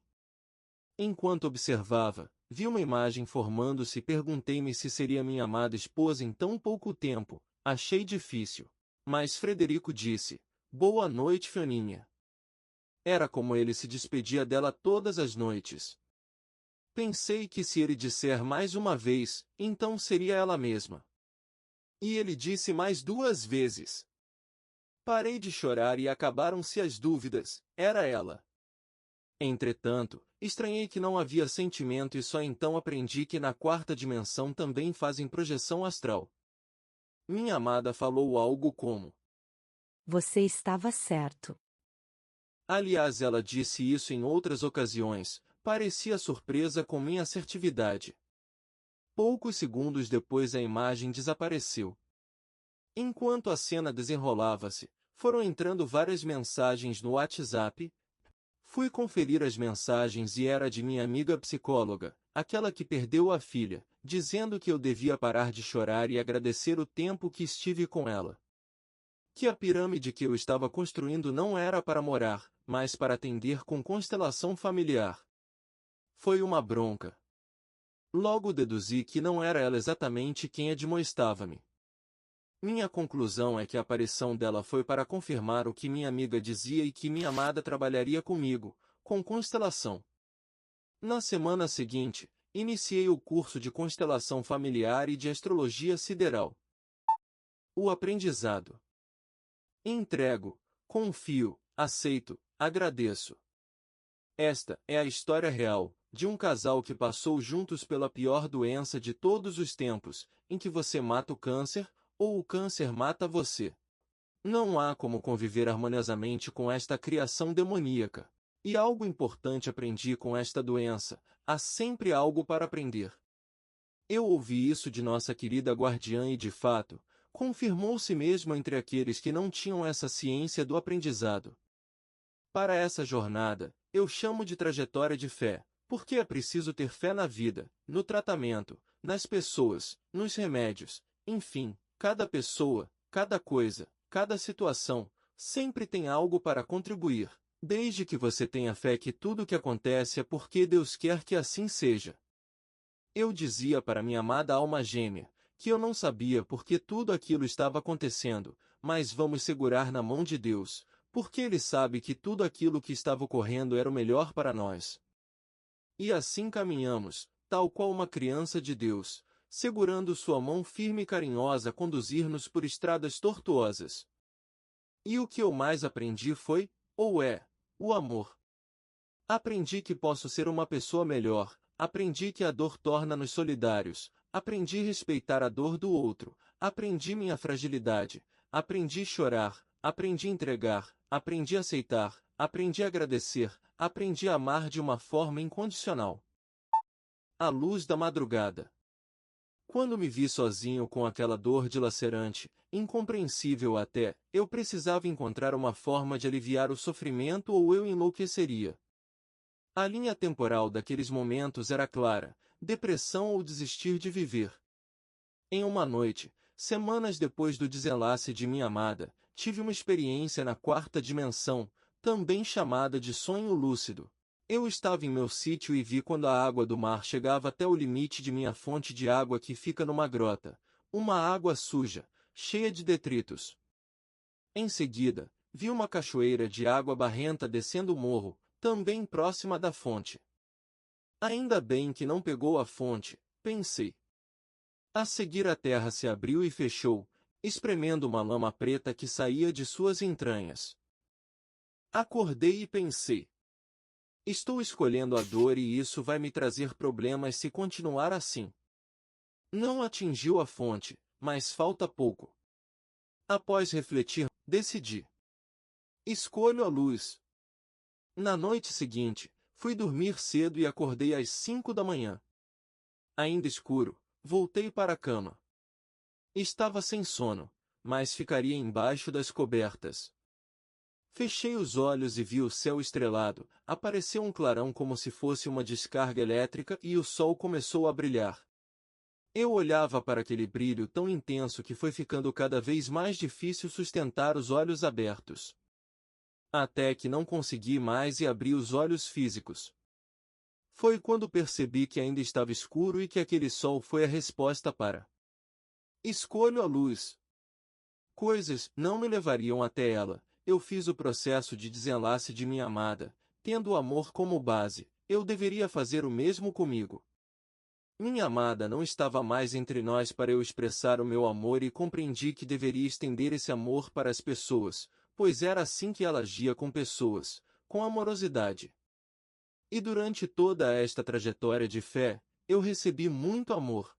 Speaker 1: Enquanto observava, vi uma imagem formando-se e perguntei-me se seria minha amada esposa em tão pouco tempo. Achei difícil. Mas Frederico disse: "Boa noite, Fioninha." Era como ele se despedia dela todas as noites. Pensei que se ele disser mais uma vez, então seria ela mesma. E ele disse mais 2 vezes. Parei de chorar e acabaram-se as dúvidas, era ela. Entretanto, estranhei que não havia sentimento e só então aprendi que na quarta dimensão também fazem projeção astral. Minha amada falou algo como:
Speaker 2: Você estava certo.
Speaker 1: aliás, ela disse isso em outras ocasiões, parecia surpresa com minha assertividade. Poucos segundos depois a imagem desapareceu. Enquanto a cena desenrolava-se, foram entrando várias mensagens no WhatsApp. Fui conferir as mensagens e era de minha amiga psicóloga, aquela que perdeu a filha, dizendo que eu devia parar de chorar e agradecer o tempo que estive com ela. Que a pirâmide que eu estava construindo não era para morar, mas para atender com constelação familiar. Foi uma bronca. Logo deduzi que não era ela exatamente quem admoestava-me. Minha conclusão é que a aparição dela foi para confirmar o que minha amiga dizia e que minha amada trabalharia comigo, com constelação. Na semana seguinte, iniciei o curso de constelação familiar e de astrologia sideral. O aprendizado. Entrego, confio, aceito, agradeço. Esta é a história real de um casal que passou juntos pela pior doença de todos os tempos, em que você mata o câncer, ou o câncer mata você. Não há como conviver harmoniosamente com esta criação demoníaca. E algo importante aprendi com esta doença: há sempre algo para aprender. Eu ouvi isso de nossa querida guardiã e, de fato, confirmou-se mesmo entre aqueles que não tinham essa ciência do aprendizado. Para essa jornada, eu chamo de trajetória de fé, porque é preciso ter fé na vida, no tratamento, nas pessoas, nos remédios, enfim, cada pessoa, cada coisa, cada situação, sempre tem algo para contribuir, desde que você tenha fé que tudo o que acontece é porque Deus quer que assim seja. Eu dizia para minha amada alma gêmea, que eu não sabia por que tudo aquilo estava acontecendo, mas vamos segurar na mão de Deus, porque Ele sabe que tudo aquilo que estava ocorrendo era o melhor para nós. E assim caminhamos, tal qual uma criança de Deus, segurando sua mão firme e carinhosa a conduzir-nos por estradas tortuosas. E o que eu mais aprendi foi, ou é, o amor. Aprendi que posso ser uma pessoa melhor, aprendi que a dor torna-nos solidários, aprendi a respeitar a dor do outro, aprendi minha fragilidade, aprendi a chorar, aprendi a entregar, aprendi a aceitar, aprendi a agradecer, aprendi a amar de uma forma incondicional. A luz da madrugada. Quando me vi sozinho com aquela dor dilacerante, incompreensível até, eu precisava encontrar uma forma de aliviar o sofrimento ou eu enlouqueceria. A linha temporal daqueles momentos era clara: depressão ou desistir de viver. Em uma noite, semanas depois do desenlace de minha amada, tive uma experiência na quarta dimensão, também chamada de sonho lúcido. Eu estava em meu sítio e vi quando a água do mar chegava até o limite de minha fonte de água que fica numa grota, uma água suja, cheia de detritos. Em seguida, vi uma cachoeira de água barrenta descendo o morro, também próxima da fonte. Ainda bem que não pegou a fonte, pensei. A seguir a terra se abriu e fechou, espremendo uma lama preta que saía de suas entranhas. Acordei e pensei: estou escolhendo a dor e isso vai me trazer problemas se continuar assim. Não atingiu a fonte, mas falta pouco. Após refletir, decidi: escolho a luz. Na noite seguinte, fui dormir cedo e acordei às 5 da manhã. Ainda escuro, voltei para a cama. Estava sem sono, mas ficaria embaixo das cobertas. Fechei os olhos e vi o céu estrelado, apareceu um clarão como se fosse uma descarga elétrica e o sol começou a brilhar. Eu olhava para aquele brilho tão intenso que foi ficando cada vez mais difícil sustentar os olhos abertos. Até que não consegui mais e abri os olhos físicos. Foi quando percebi que ainda estava escuro e que aquele sol foi a resposta para. Escolho a luz. Coisas não me levariam até ela. Eu fiz o processo de desenlace de minha amada, tendo o amor como base. Eu deveria fazer o mesmo comigo. Minha amada não estava mais entre nós para eu expressar o meu amor e compreendi que deveria estender esse amor para as pessoas, pois era assim que ela agia com pessoas, com amorosidade. E durante toda esta trajetória de fé, eu recebi muito amor.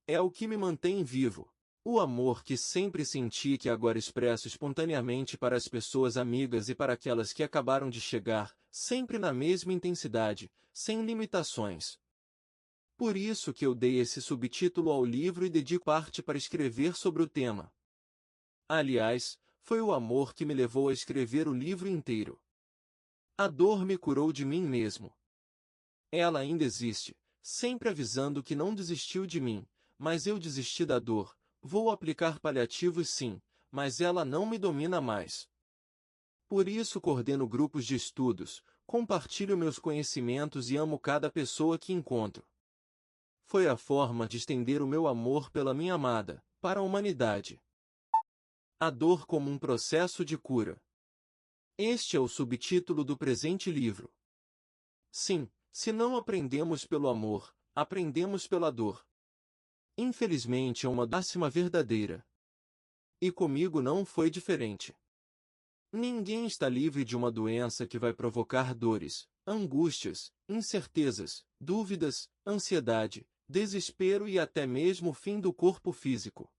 Speaker 1: É o que me mantém vivo. O amor que sempre senti e que agora expresso espontaneamente para as pessoas amigas e para aquelas que acabaram de chegar, sempre na mesma intensidade, sem limitações. Por isso que eu dei esse subtítulo ao livro e dedico parte para escrever sobre o tema. Aliás, foi o amor que me levou a escrever o livro inteiro. A dor me curou de mim mesmo. Ela ainda existe, sempre avisando que não desistiu de mim, mas eu desisti da dor. Vou aplicar paliativos sim, mas ela não me domina mais. Por isso coordeno grupos de estudos, compartilho meus conhecimentos e amo cada pessoa que encontro. Foi a forma de estender o meu amor pela minha amada, para a humanidade. A dor como um processo de cura. Este é o subtítulo do presente livro. Sim, se não aprendemos pelo amor, aprendemos pela dor. Infelizmente é uma máxima verdadeira. E comigo não foi diferente. Ninguém está livre de uma doença que vai provocar dores, angústias, incertezas, dúvidas, ansiedade, desespero e até mesmo o fim do corpo físico.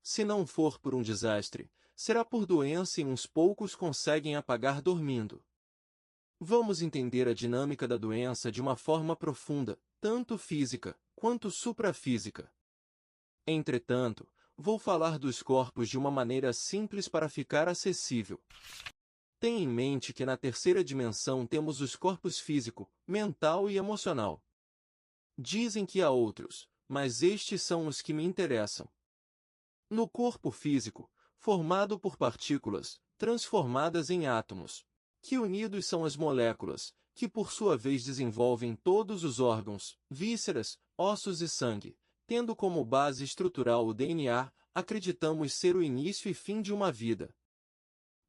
Speaker 1: Se não for por um desastre, será por doença e uns poucos conseguem apagar dormindo. Vamos entender a dinâmica da doença de uma forma profunda, tanto física quanto suprafísica. Entretanto, vou falar dos corpos de uma maneira simples para ficar acessível. Tenha em mente que na terceira dimensão temos os corpos físico, mental e emocional. Dizem que há outros, mas estes são os que me interessam. No corpo físico, formado por partículas, transformadas em átomos, que unidos são as moléculas, que por sua vez desenvolvem todos os órgãos, vísceras, ossos e sangue, tendo como base estrutural o DNA, acreditamos ser o início e fim de uma vida.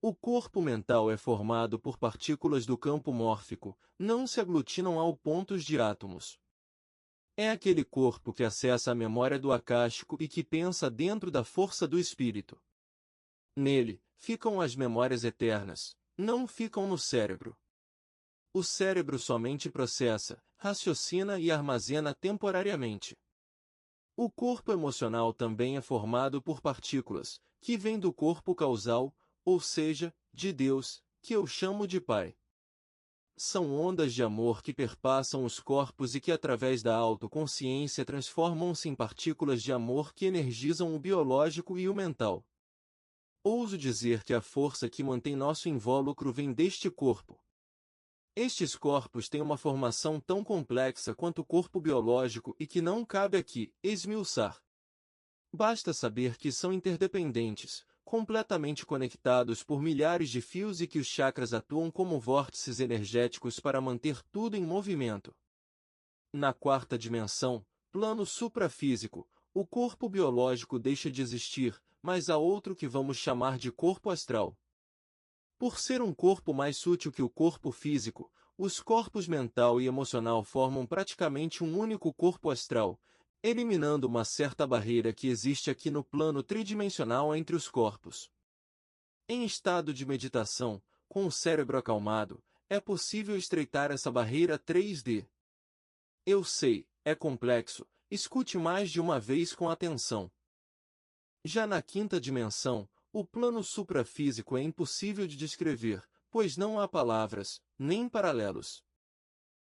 Speaker 1: O corpo mental é formado por partículas do campo mórfico, não se aglutinam ao pontos de átomos. É aquele corpo que acessa a memória do acástico e que pensa dentro da força do espírito. Nele, ficam as memórias eternas, não ficam no cérebro. O cérebro somente processa, raciocina e armazena temporariamente. O corpo emocional também é formado por partículas, que vêm do corpo causal, ou seja, de Deus, que eu chamo de Pai. São ondas de amor que perpassam os corpos e que através da autoconsciência transformam-se em partículas de amor que energizam o biológico e o mental. Ouso dizer que a força que mantém nosso invólucro vem deste corpo. Estes corpos têm uma formação tão complexa quanto o corpo biológico e que não cabe aqui esmiuçar. Basta saber que são interdependentes, completamente conectados por milhares de fios e que os chakras atuam como vórtices energéticos para manter tudo em movimento. Na quarta dimensão, plano suprafísico, o corpo biológico deixa de existir, mas há outro que vamos chamar de corpo astral. Por ser um corpo mais sutil que o corpo físico, os corpos mental e emocional formam praticamente um único corpo astral, eliminando uma certa barreira que existe aqui no plano tridimensional entre os corpos. Em estado de meditação, com o cérebro acalmado, é possível estreitar essa barreira 3D. Eu sei, é complexo, escute mais de uma vez com atenção. Já na quinta dimensão, o plano suprafísico é impossível de descrever, pois não há palavras, nem paralelos.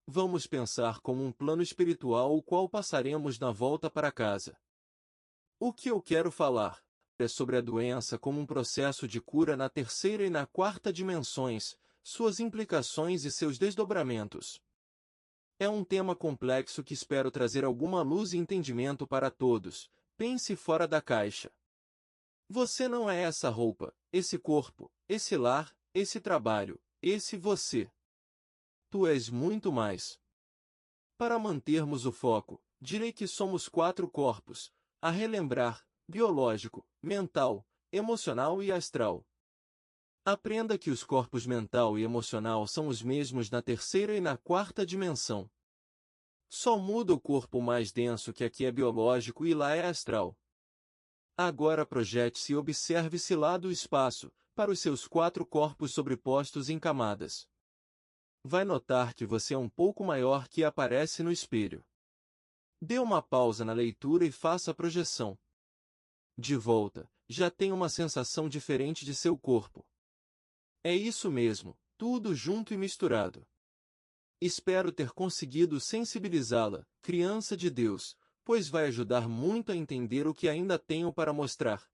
Speaker 1: Vamos pensar como um plano espiritual o qual passaremos na volta para casa. O que eu quero falar? sobre a doença como um processo de cura na terceira e na quarta dimensões, suas implicações e seus desdobramentos. É um tema complexo que espero trazer alguma luz e entendimento para todos. Pense fora da caixa. Você não é essa roupa, esse corpo, esse lar, esse trabalho, esse você. Tu és muito mais. Para mantermos o foco, direi que somos 4 corpos, a relembrar: biológico, mental, emocional e astral. Aprenda que os corpos mental e emocional são os mesmos na terceira e na quarta dimensão. Só muda o corpo mais denso, que aqui é biológico e lá é astral. Agora projete-se e observe-se lá do espaço, para os seus 4 corpos sobrepostos em camadas. Vai notar que você é um pouco maior que aparece no espelho. Dê uma pausa na leitura e faça a projeção. De volta, já tem uma sensação diferente de seu corpo. É isso mesmo, tudo junto e misturado. Espero ter conseguido sensibilizá-la, criança de Deus, pois vai ajudar muito a entender o que ainda tenho para mostrar.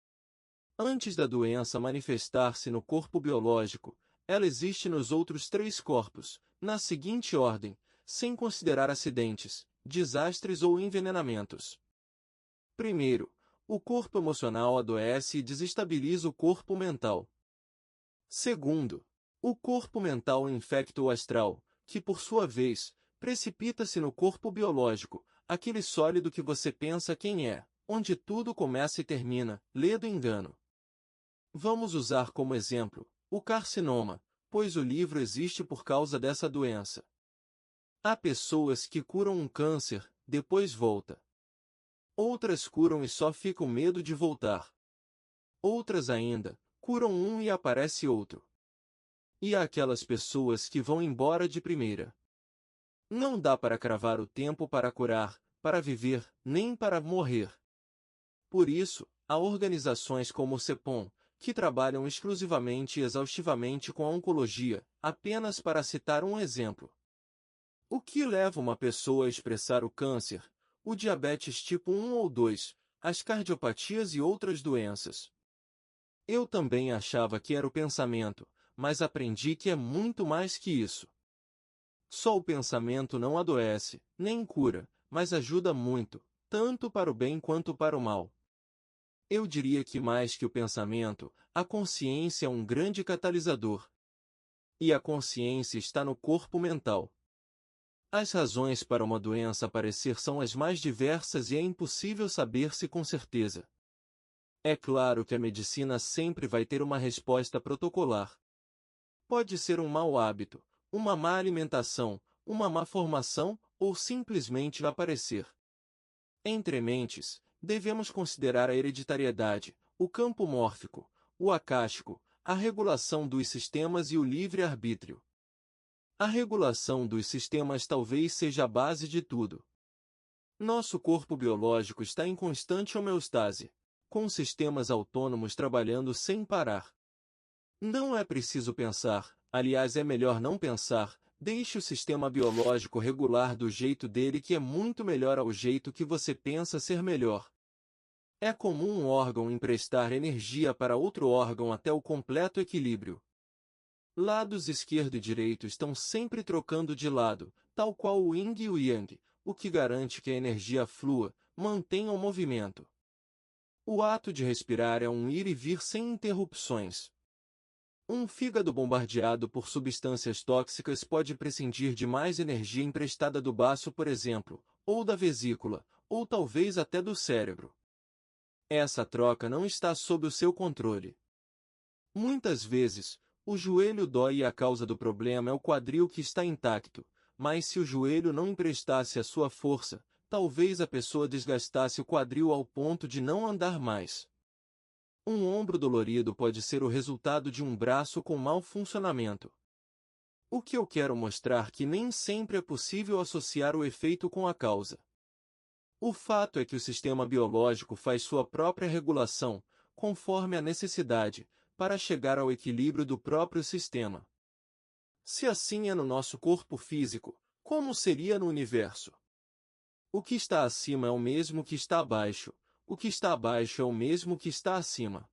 Speaker 1: Antes da doença manifestar-se no corpo biológico, ela existe nos outros 3 corpos, na seguinte ordem, sem considerar acidentes, desastres ou envenenamentos. Primeiro, o corpo emocional adoece e desestabiliza o corpo mental. Segundo, o corpo mental infecta o astral, que por sua vez, precipita-se no corpo biológico, aquele sólido que você pensa quem é, onde tudo começa e termina, lê do engano. Vamos usar como exemplo o carcinoma, pois o livro existe por causa dessa doença. Há pessoas que curam um câncer, depois volta. Outras curam e só ficam medo de voltar. Outras ainda, curam um e aparece outro. E há aquelas pessoas que vão embora de primeira. Não dá para cravar o tempo para curar, para viver, nem para morrer. Por isso, há organizações como o CEPOM, que trabalham exclusivamente e exaustivamente com a oncologia, apenas para citar um exemplo. O que leva uma pessoa a expressar o câncer, o diabetes tipo 1 ou 2, as cardiopatias e outras doenças? Eu também achava que era o pensamento, mas aprendi que é muito mais que isso. Só o pensamento não adoece, nem cura, mas ajuda muito, tanto para o bem quanto para o mal. Eu diria que mais que o pensamento, a consciência é um grande catalisador. E a consciência está no corpo mental. As razões para uma doença aparecer são as mais diversas e é impossível saber-se com certeza. É claro que a medicina sempre vai ter uma resposta protocolar. Pode ser um mau hábito, uma má alimentação, uma má formação, ou simplesmente aparecer. Entre mentes, devemos considerar a hereditariedade, o campo mórfico, o acástico, a regulação dos sistemas e o livre-arbítrio. A regulação dos sistemas talvez seja a base de tudo. Nosso corpo biológico está em constante homeostase, com sistemas autônomos trabalhando sem parar. Não é preciso pensar, aliás é melhor não pensar, deixe o sistema biológico regular do jeito dele, que é muito melhor ao jeito que você pensa ser melhor. É comum um órgão emprestar energia para outro órgão até o completo equilíbrio. Lados esquerdo e direito estão sempre trocando de lado, tal qual o yin e o yang, o que garante que a energia flua, mantenha o movimento. O ato de respirar é um ir e vir sem interrupções. Um fígado bombardeado por substâncias tóxicas pode prescindir de mais energia emprestada do baço, por exemplo, ou da vesícula, ou talvez até do cérebro. Essa troca não está sob o seu controle. Muitas vezes, o joelho dói e a causa do problema é o quadril que está intacto, mas se o joelho não emprestasse a sua força, talvez a pessoa desgastasse o quadril ao ponto de não andar mais. Um ombro dolorido pode ser o resultado de um braço com mau funcionamento. O que eu quero mostrar que nem sempre é possível associar o efeito com a causa. O fato é que o sistema biológico faz sua própria regulação, conforme a necessidade, para chegar ao equilíbrio do próprio sistema. Se assim é no nosso corpo físico, como seria no universo? O que está acima é o mesmo que está abaixo, o que está abaixo é o mesmo que está acima.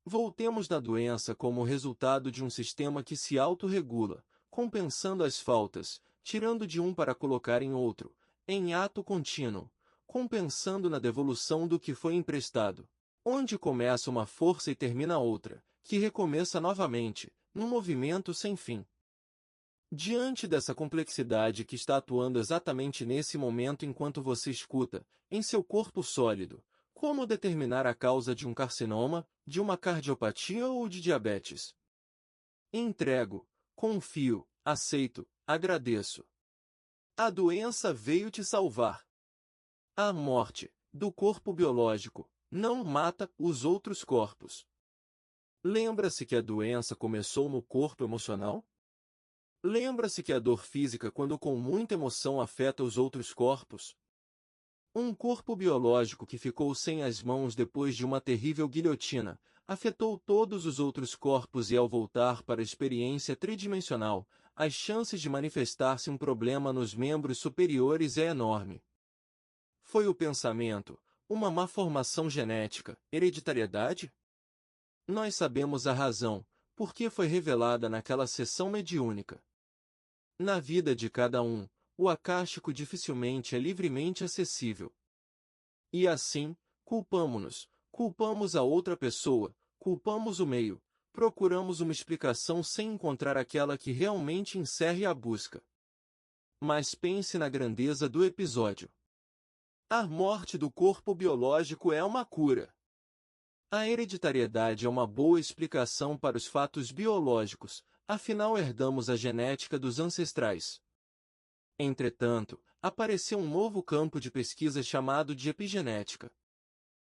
Speaker 1: Voltemos na doença como resultado de um sistema que se autorregula, compensando as faltas, tirando de um para colocar em outro, em ato contínuo, compensando na devolução do que foi emprestado. Onde começa uma força e termina outra, que recomeça novamente, num movimento sem fim. Diante dessa complexidade que está atuando exatamente nesse momento enquanto você escuta, em seu corpo sólido, como determinar a causa de um carcinoma, de uma cardiopatia ou de diabetes? Entrego, confio, aceito, agradeço. A doença veio te salvar. A morte, do corpo biológico, não mata os outros corpos. Lembra-se que a doença começou no corpo emocional? Lembra-se que a dor física, quando com muita emoção, afeta os outros corpos? Um corpo biológico que ficou sem as mãos depois de uma terrível guilhotina, afetou todos os outros corpos e ao voltar para a experiência tridimensional, as chances de manifestar-se um problema nos membros superiores é enorme. Foi o pensamento, uma má formação genética, hereditariedade? Nós sabemos a razão, porque foi revelada naquela sessão mediúnica. Na vida de cada um, o acástico dificilmente é livremente acessível. E assim, culpamo-nos, culpamos a outra pessoa, culpamos o meio, procuramos uma explicação sem encontrar aquela que realmente encerre a busca. Mas pense na grandeza do episódio. A morte do corpo biológico é uma cura. A hereditariedade é uma boa explicação para os fatos biológicos, afinal herdamos a genética dos ancestrais. Entretanto, apareceu um novo campo de pesquisa chamado de epigenética.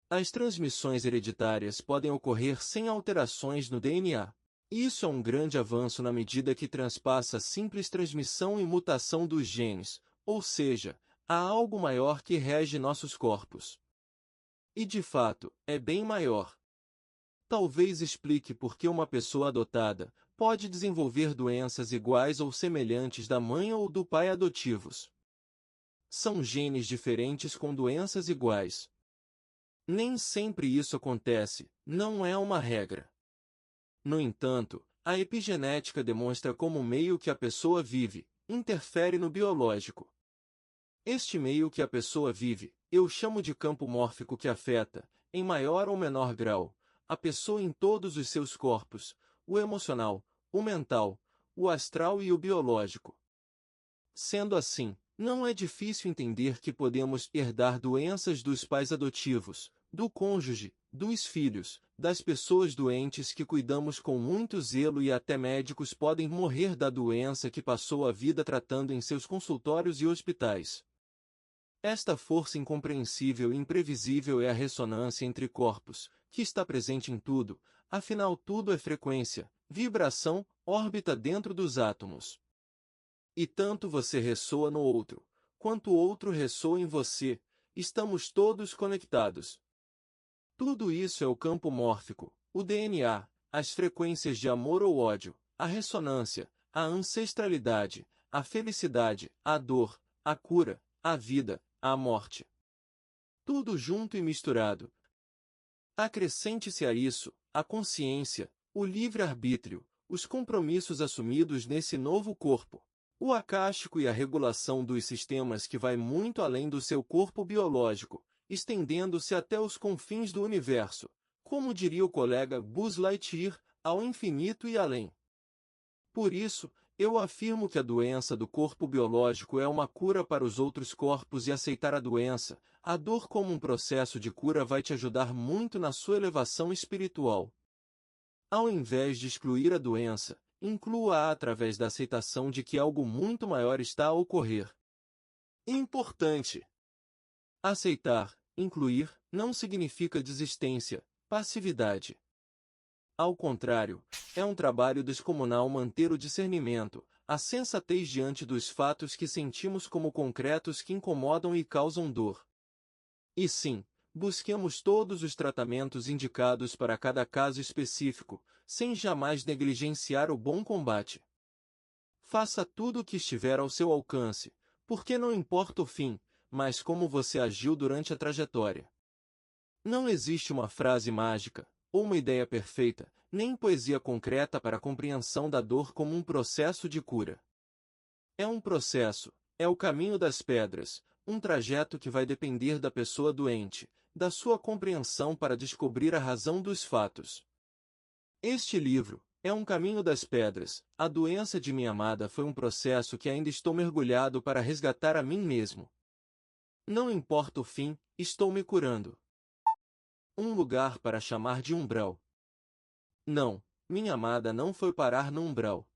Speaker 1: As transmissões hereditárias podem ocorrer sem alterações no DNA. Isso é um grande avanço na medida que transpassa a simples transmissão e mutação dos genes, ou seja, há algo maior que rege nossos corpos. E de fato, é bem maior. Talvez explique por que uma pessoa adotada pode desenvolver doenças iguais ou semelhantes da mãe ou do pai adotivos. São genes diferentes com doenças iguais. Nem sempre isso acontece, não é uma regra. No entanto, a epigenética demonstra como o meio que a pessoa vive interfere no biológico. Este meio que a pessoa vive, eu chamo de campo mórfico que afeta, em maior ou menor grau, a pessoa em todos os seus corpos, o emocional, o mental, o astral e o biológico. Sendo assim, não é difícil entender que podemos herdar doenças dos pais adotivos, do cônjuge, dos filhos, das pessoas doentes que cuidamos com muito zelo e até médicos podem morrer da doença que passou a vida tratando em seus consultórios e hospitais. Esta força incompreensível e imprevisível é a ressonância entre corpos, que está presente em tudo, afinal tudo é frequência, vibração, órbita dentro dos átomos. E tanto você ressoa no outro, quanto o outro ressoa em você, estamos todos conectados. Tudo isso é o campo mórfico, o DNA, as frequências de amor ou ódio, a ressonância, a ancestralidade, a felicidade, a dor, a cura, a vida, a morte. Tudo junto e misturado. Acrescente-se a isso, a consciência, o livre-arbítrio, os compromissos assumidos nesse novo corpo, o acástico e a regulação dos sistemas que vai muito além do seu corpo biológico, estendendo-se até os confins do universo, como diria o colega Buzz Lightyear, ao infinito e além. Por isso, eu afirmo que a doença do corpo biológico é uma cura para os outros corpos e aceitar a doença, a dor como um processo de cura vai te ajudar muito na sua elevação espiritual. Ao invés de excluir a doença, inclua-a através da aceitação de que algo muito maior está a ocorrer. Importante! Aceitar, incluir, não significa desistência, passividade. Ao contrário, é um trabalho descomunal manter o discernimento, a sensatez diante dos fatos que sentimos como concretos que incomodam e causam dor. E sim, busquemos todos os tratamentos indicados para cada caso específico, sem jamais negligenciar o bom combate. Faça tudo o que estiver ao seu alcance, porque não importa o fim, mas como você agiu durante a trajetória. Não existe uma frase mágica, ou uma ideia perfeita, nem poesia concreta para a compreensão da dor como um processo de cura. É um processo, é o caminho das pedras, um trajeto que vai depender da pessoa doente, da sua compreensão para descobrir a razão dos fatos. Este livro é um caminho das pedras. A doença de minha amada foi um processo que ainda estou mergulhado para resgatar a mim mesmo. Não importa o fim, estou me curando. Um lugar para chamar de umbral. Não, minha amada não foi parar no umbral.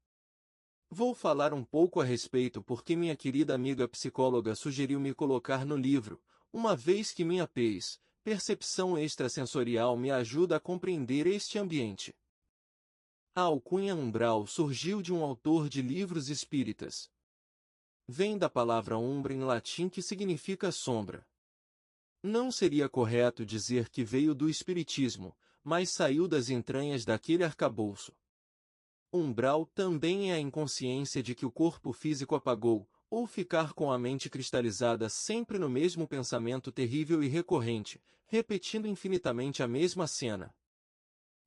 Speaker 1: Vou falar um pouco a respeito porque minha querida amiga psicóloga sugeriu me colocar no livro, uma vez que minha percepção extrasensorial me ajuda a compreender este ambiente. A alcunha umbral surgiu de um autor de livros espíritas. Vem da palavra umbra em latim que significa sombra. Não seria correto dizer que veio do espiritismo, mas saiu das entranhas daquele arcabouço. Umbral também é a inconsciência de que o corpo físico apagou, ou ficar com a mente cristalizada sempre no mesmo pensamento terrível e recorrente, repetindo infinitamente a mesma cena.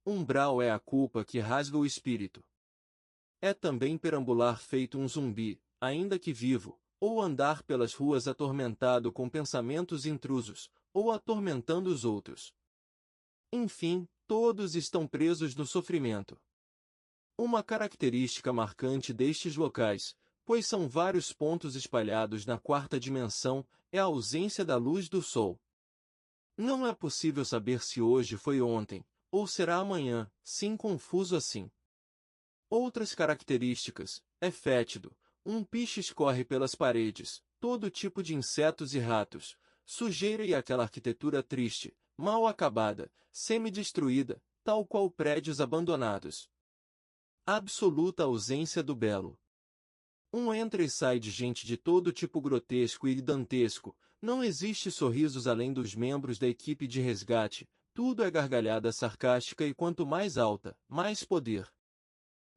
Speaker 1: Umbral é a culpa que rasga o espírito. É também perambular feito um zumbi, ainda que vivo, ou andar pelas ruas atormentado com pensamentos intrusos, ou atormentando os outros. Enfim, todos estão presos no sofrimento. Uma característica marcante destes locais, pois são vários pontos espalhados na quarta dimensão, é a ausência da luz do sol. Não é possível saber se hoje foi ontem, ou será amanhã, sim confuso assim. Outras características, é fétido, um piche escorre pelas paredes, todo tipo de insetos e ratos, sujeira e aquela arquitetura triste, mal acabada, semi-destruída, tal qual prédios abandonados. Absoluta ausência do belo. Um entra e sai de gente de todo tipo grotesco e dantesco, não existe sorrisos além dos membros da equipe de resgate, tudo é gargalhada sarcástica e quanto mais alta, mais poder.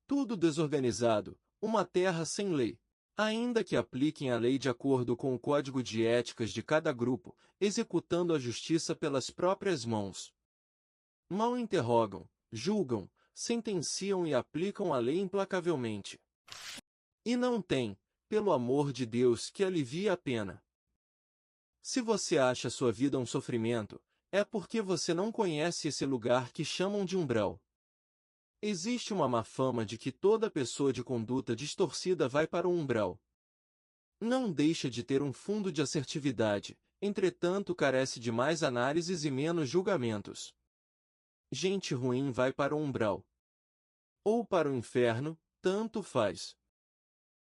Speaker 1: Tudo desorganizado, uma terra sem lei. Ainda que apliquem a lei de acordo com o código de éticas de cada grupo, executando a justiça pelas próprias mãos. Mal interrogam, julgam, sentenciam e aplicam a lei implacavelmente. E não tem, pelo amor de Deus, que alivie a pena. Se você acha sua vida um sofrimento, é porque você não conhece esse lugar que chamam de umbral. Existe uma má fama de que toda pessoa de conduta distorcida vai para o umbral. Não deixa de ter um fundo de assertividade, entretanto carece de mais análises e menos julgamentos. Gente ruim vai para o umbral. Ou para o inferno, tanto faz.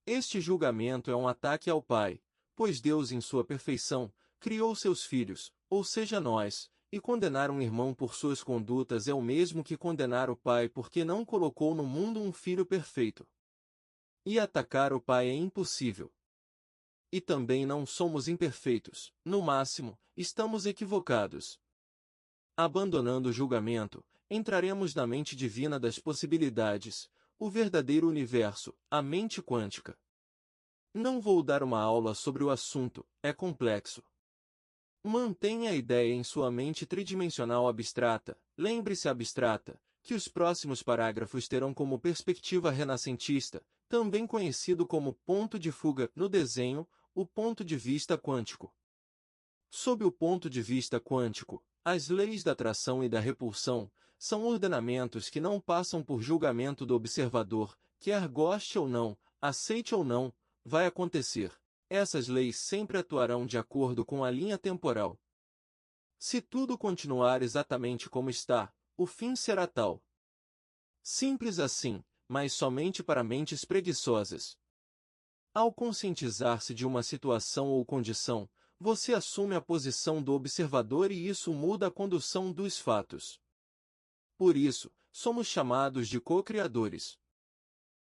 Speaker 1: Este julgamento é um ataque ao Pai, pois Deus em sua perfeição, criou seus filhos, ou seja nós, e condenar um irmão por suas condutas é o mesmo que condenar o Pai porque não colocou no mundo um filho perfeito. E atacar o Pai é impossível. E também não somos imperfeitos, no máximo, estamos equivocados. Abandonando o julgamento, entraremos na mente divina das possibilidades, o verdadeiro universo, a mente quântica. Não vou dar uma aula sobre o assunto, é complexo. Mantenha a ideia em sua mente tridimensional abstrata, lembre-se abstrata, que os próximos parágrafos terão como perspectiva renascentista, também conhecido como ponto de fuga no desenho, o ponto de vista quântico. Sob o ponto de vista quântico, as leis da atração e da repulsão são ordenamentos que não passam por julgamento do observador, quer goste ou não, aceite ou não, vai acontecer. Essas leis sempre atuarão de acordo com a linha temporal. Se tudo continuar exatamente como está, o fim será tal. Simples assim, mas somente para mentes preguiçosas. Ao conscientizar-se de uma situação ou condição, você assume a posição do observador e isso muda a condução dos fatos. Por isso, somos chamados de co-criadores.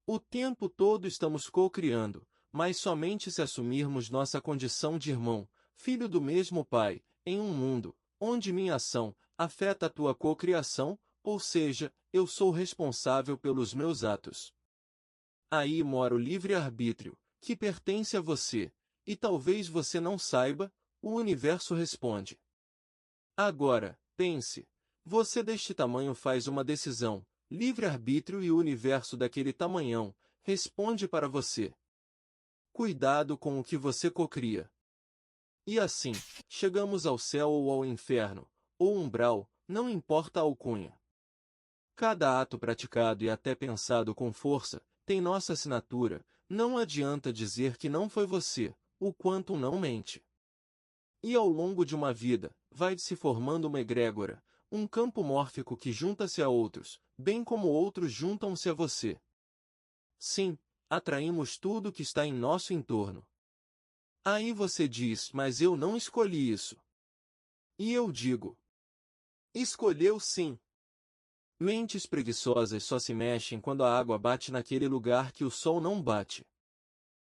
Speaker 1: O tempo todo estamos co-criando, mas somente se assumirmos nossa condição de irmão, filho do mesmo Pai, em um mundo onde minha ação afeta a tua cocriação, ou seja, eu sou responsável pelos meus atos. Aí mora o livre-arbítrio, que pertence a você, e talvez você não saiba, o universo responde. Agora, pense. Você deste tamanho faz uma decisão, livre-arbítrio e o universo daquele tamanhão responde para você. Cuidado com o que você cocria. E assim, chegamos ao céu ou ao inferno, ou umbral, não importa a alcunha. Cada ato praticado e até pensado com força, tem nossa assinatura, não adianta dizer que não foi você, o quanto não mente. E ao longo de uma vida, vai se formando uma egrégora, um campo mórfico que junta-se a outros, bem como outros juntam-se a você. Sim, atraímos tudo que está em nosso entorno. Aí você diz, mas eu não escolhi isso. E eu digo, escolheu sim. Mentes preguiçosas só se mexem quando a água bate naquele lugar que o sol não bate.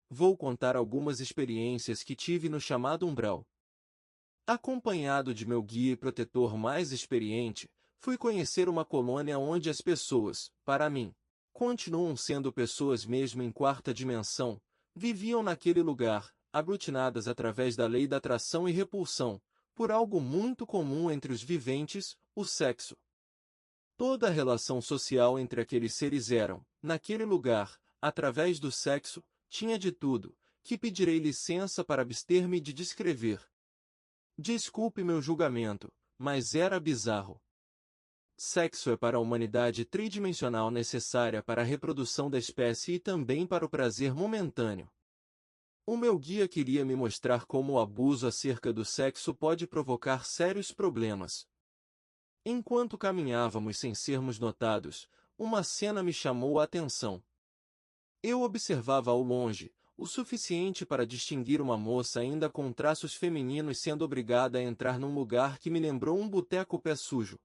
Speaker 1: Vou contar algumas experiências que tive no chamado umbral. Acompanhado de meu guia e protetor mais experiente, fui conhecer uma colônia onde as pessoas, para mim, continuam sendo pessoas mesmo em quarta dimensão, viviam naquele lugar, aglutinadas através da lei da atração e repulsão, por algo muito comum entre os viventes, o sexo. Toda a relação social entre aqueles seres eram, naquele lugar, através do sexo, tinha de tudo, que pedirei licença para abster-me de descrever. Desculpe meu julgamento, mas era bizarro. Sexo é para a humanidade tridimensional necessária para a reprodução da espécie e também para o prazer momentâneo. O meu guia queria me mostrar como o abuso acerca do sexo pode provocar sérios problemas. Enquanto caminhávamos sem sermos notados, uma cena me chamou a atenção. Eu observava ao longe, o suficiente para distinguir uma moça ainda com traços femininos sendo obrigada a entrar num lugar que me lembrou um boteco pé sujo.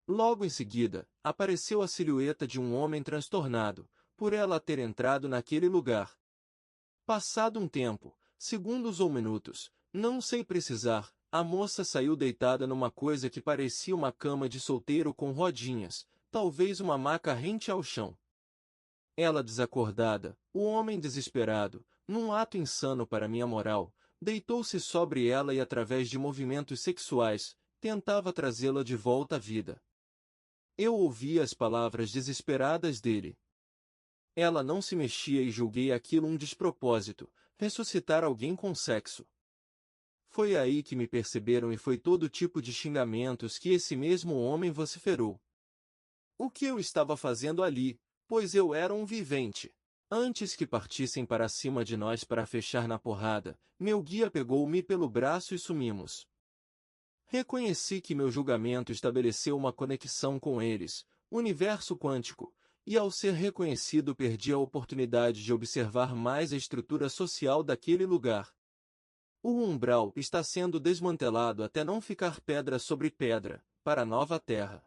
Speaker 1: Logo em seguida, apareceu a silhueta de um homem transtornado, por ela ter entrado naquele lugar. Passado um tempo, segundos ou minutos, não sei precisar, a moça saiu deitada numa coisa que parecia uma cama de solteiro com rodinhas, talvez uma maca rente ao chão. Ela desacordada, o homem desesperado, num ato insano para minha moral, deitou-se sobre ela e através de movimentos sexuais, tentava trazê-la de volta à vida. Eu ouvia as palavras desesperadas dele. Ela não se mexia e julguei aquilo um despropósito, ressuscitar alguém com sexo. Foi aí que me perceberam e foi todo tipo de xingamentos que esse mesmo homem vociferou. O que eu estava fazendo ali, pois eu era um vivente. Antes que partissem para cima de nós para fechar na porrada, meu guia pegou-me pelo braço e sumimos. Reconheci que meu julgamento estabeleceu uma conexão com eles, universo quântico, e ao ser reconhecido perdi a oportunidade de observar mais a estrutura social daquele lugar. O umbral está sendo desmantelado até não ficar pedra sobre pedra, para a nova terra.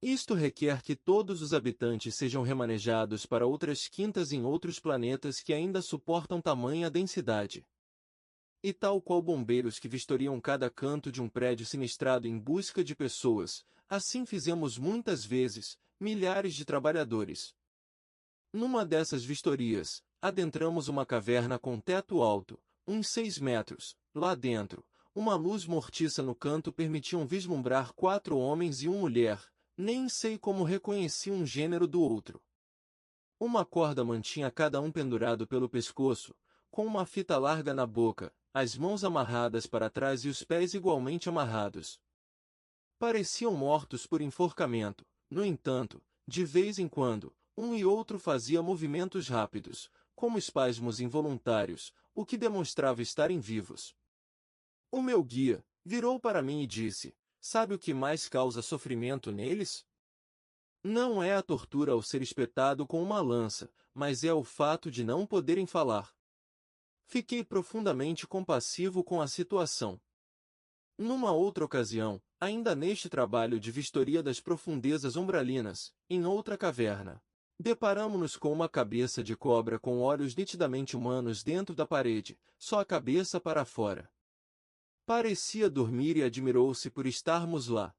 Speaker 1: Isto requer que todos os habitantes sejam remanejados para outras quintas em outros planetas que ainda suportam tamanha densidade. E tal qual bombeiros que vistoriam cada canto de um prédio sinistrado em busca de pessoas, assim fizemos muitas vezes, milhares de trabalhadores. Numa dessas vistorias, adentramos uma caverna com teto alto, uns 6 metros. Lá dentro, uma luz mortiça no canto permitiam vislumbrar 4 homens e uma mulher, nem sei como reconheci um gênero do outro. Uma corda mantinha cada um pendurado pelo pescoço, com uma fita larga na boca, as mãos amarradas para trás e os pés igualmente amarrados. Pareciam mortos por enforcamento, no entanto, de vez em quando, um e outro fazia movimentos rápidos, como espasmos involuntários, o que demonstrava estarem vivos. O meu guia virou para mim e disse: "Sabe o que mais causa sofrimento neles? Não é a tortura ao ser espetado com uma lança, mas é o fato de não poderem falar." Fiquei profundamente compassivo com a situação. Numa outra ocasião, ainda neste trabalho de vistoria das profundezas umbralinas, em outra caverna, deparamo-nos com uma cabeça de cobra com olhos nitidamente humanos dentro da parede, só a cabeça para fora. Parecia dormir e admirou-se por estarmos lá.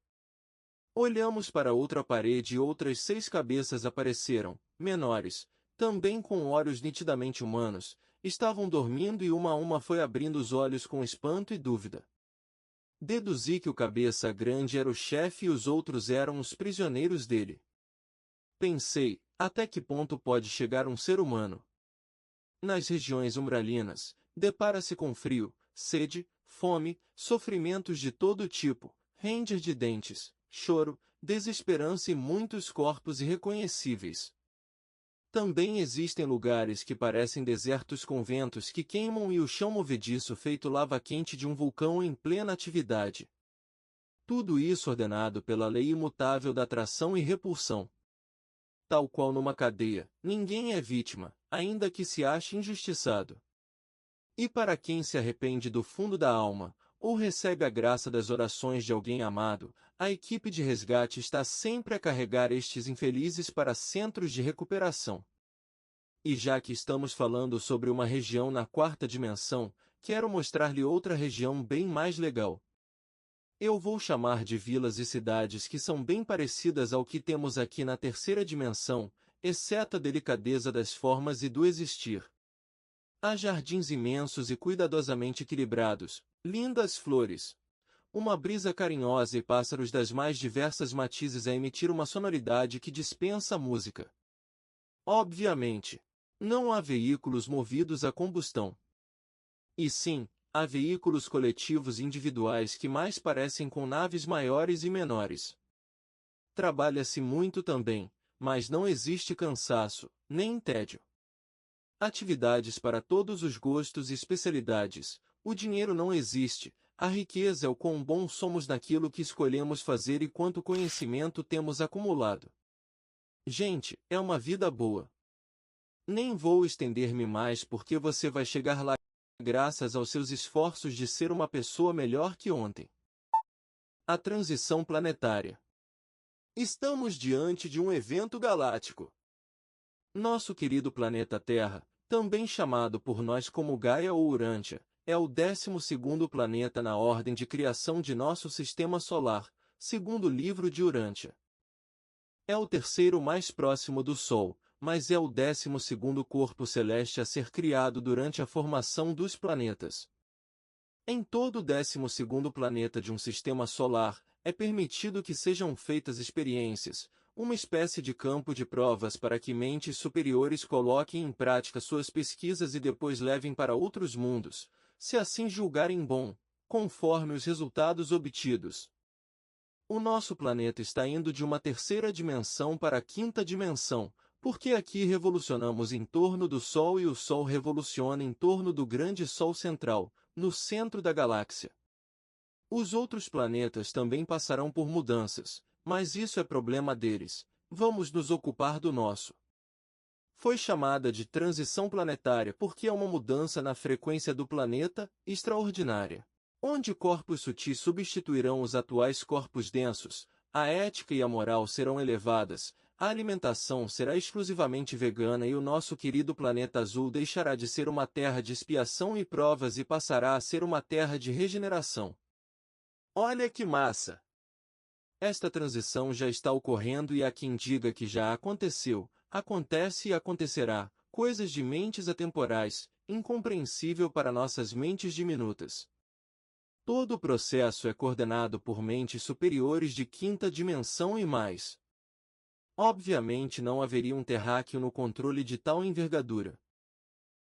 Speaker 1: Olhamos para outra parede e outras 6 cabeças apareceram, menores, também com olhos nitidamente humanos, estavam dormindo e uma a uma foi abrindo os olhos com espanto e dúvida. Deduzi que o cabeça grande era o chefe e os outros eram os prisioneiros dele. Pensei, até que ponto pode chegar um ser humano? Nas regiões umbralinas, depara-se com frio, sede, fome, sofrimentos de todo tipo, ranger de dentes, choro, desesperança e muitos corpos irreconhecíveis. Também existem lugares que parecem desertos com ventos que queimam e o chão movediço feito lava quente de um vulcão em plena atividade. Tudo isso ordenado pela lei imutável da atração e repulsão. Tal qual numa cadeia, ninguém é vítima, ainda que se ache injustiçado. E para quem se arrepende do fundo da alma, ou recebe a graça das orações de alguém amado, a equipe de resgate está sempre a carregar estes infelizes para centros de recuperação. E já que estamos falando sobre uma região na quarta dimensão, quero mostrar-lhe outra região bem mais legal. Eu vou chamar de vilas e cidades que são bem parecidas ao que temos aqui na terceira dimensão, exceto a delicadeza das formas e do existir. Há jardins imensos e cuidadosamente equilibrados, lindas flores, uma brisa carinhosa e pássaros das mais diversas matizes a emitir uma sonoridade que dispensa música. Obviamente, não há veículos movidos a combustão. E sim, há veículos coletivos e individuais que mais parecem com naves maiores e menores. Trabalha-se muito também, mas não existe cansaço, nem tédio. Atividades para todos os gostos e especialidades, o dinheiro não existe, a riqueza é o quão bons somos naquilo que escolhemos fazer e quanto conhecimento temos acumulado. Gente, é uma vida boa. Nem vou estender-me mais porque você vai chegar lá graças aos seus esforços de ser uma pessoa melhor que ontem. A transição planetária. Estamos diante de um evento galáctico. Nosso querido planeta Terra, também chamado por nós como Gaia ou Urântia, é o 12º planeta na ordem de criação de nosso sistema solar, segundo o livro de Urântia. É o terceiro mais próximo do Sol, mas é o 12º corpo celeste a ser criado durante a formação dos planetas. Em todo o 12º planeta de um sistema solar, é permitido que sejam feitas experiências, uma espécie de campo de provas para que mentes superiores coloquem em prática suas pesquisas e depois levem para outros mundos, se assim julgarem bom, conforme os resultados obtidos. O nosso planeta está indo de uma terceira dimensão para a quinta dimensão, porque aqui revolucionamos em torno do Sol e o Sol revoluciona em torno do grande Sol central, no centro da galáxia. Os outros planetas também passarão por mudanças, mas isso é problema deles, vamos nos ocupar do nosso. Foi chamada de transição planetária porque é uma mudança na frequência do planeta, extraordinária. Onde corpos sutis substituirão os atuais corpos densos, a ética e a moral serão elevadas, a alimentação será exclusivamente vegana e o nosso querido planeta azul deixará de ser uma terra de expiação e provas e passará a ser uma terra de regeneração. Olha que massa! Esta transição já está ocorrendo e há quem diga que já aconteceu, acontece e acontecerá, coisas de mentes atemporais, incompreensível para nossas mentes diminutas. Todo o processo é coordenado por mentes superiores de quinta dimensão e mais. Obviamente não haveria um terráqueo no controle de tal envergadura.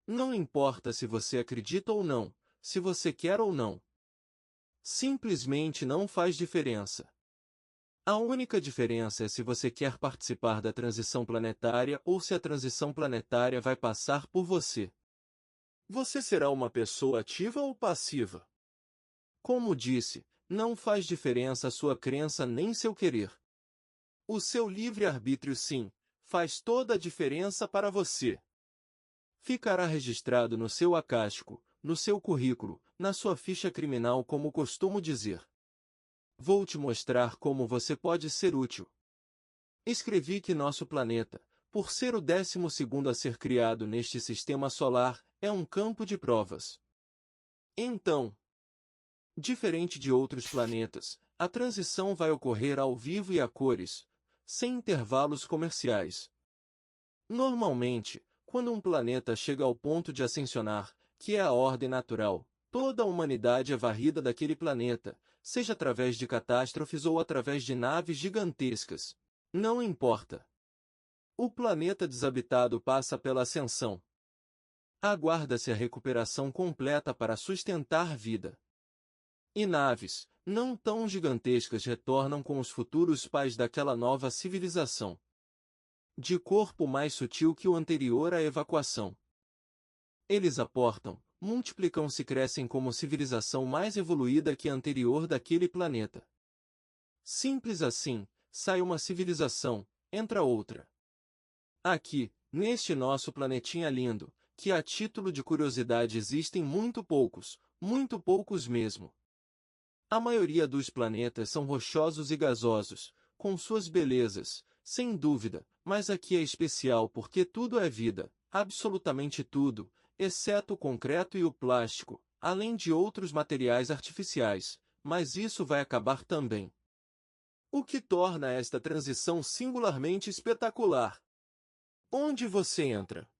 Speaker 1: Não importa se você acredita ou não, se você quer ou não. Simplesmente não faz diferença. A única diferença é se você quer participar da transição planetária ou se a transição planetária vai passar por você. Você será uma pessoa ativa ou passiva? Como disse, não faz diferença a sua crença nem seu querer. O seu livre-arbítrio sim, faz toda a diferença para você. Ficará registrado no seu acástico, no seu currículo, na sua ficha criminal como costumo dizer. Vou te mostrar como você pode ser útil. Escrevi que nosso planeta, por ser o 12º a ser criado neste sistema solar, é um campo de provas. Então, diferente de outros planetas, a transição vai ocorrer ao vivo e a cores, sem intervalos comerciais. Normalmente, quando um planeta chega ao ponto de ascensionar, que é a ordem natural, toda a humanidade é varrida daquele planeta, seja através de catástrofes ou através de naves gigantescas. Não importa. O planeta desabitado passa pela ascensão. Aguarda-se a recuperação completa para sustentar vida. E naves, não tão gigantescas, retornam com os futuros pais daquela nova civilização. De corpo mais sutil que o anterior à evacuação. Eles aportam, multiplicam-se e crescem como civilização mais evoluída que a anterior daquele planeta. Simples assim, sai uma civilização, entra outra. Aqui, neste nosso planetinha lindo, que a título de curiosidade existem muito poucos mesmo. A maioria dos planetas são rochosos e gasosos, com suas belezas, sem dúvida, mas aqui é especial porque tudo é vida, absolutamente tudo, exceto o concreto e o plástico, além de outros materiais artificiais, mas isso vai acabar também. O que torna esta transição singularmente espetacular. Onde você entra?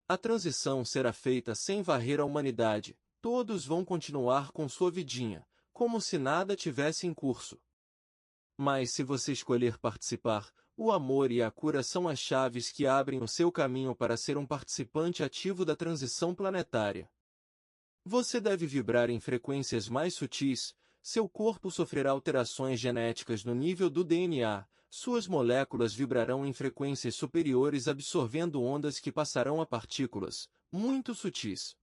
Speaker 1: A transição será feita sem varrer a humanidade, todos vão continuar com sua vidinha, como se nada tivesse em curso. Mas se você escolher participar, o amor e a cura são as chaves que abrem o seu caminho para ser um participante ativo da transição planetária. Você deve vibrar em frequências mais sutis, seu corpo sofrerá alterações genéticas no nível do DNA, suas moléculas vibrarão em frequências superiores absorvendo ondas que passarão a partículas, muito sutis.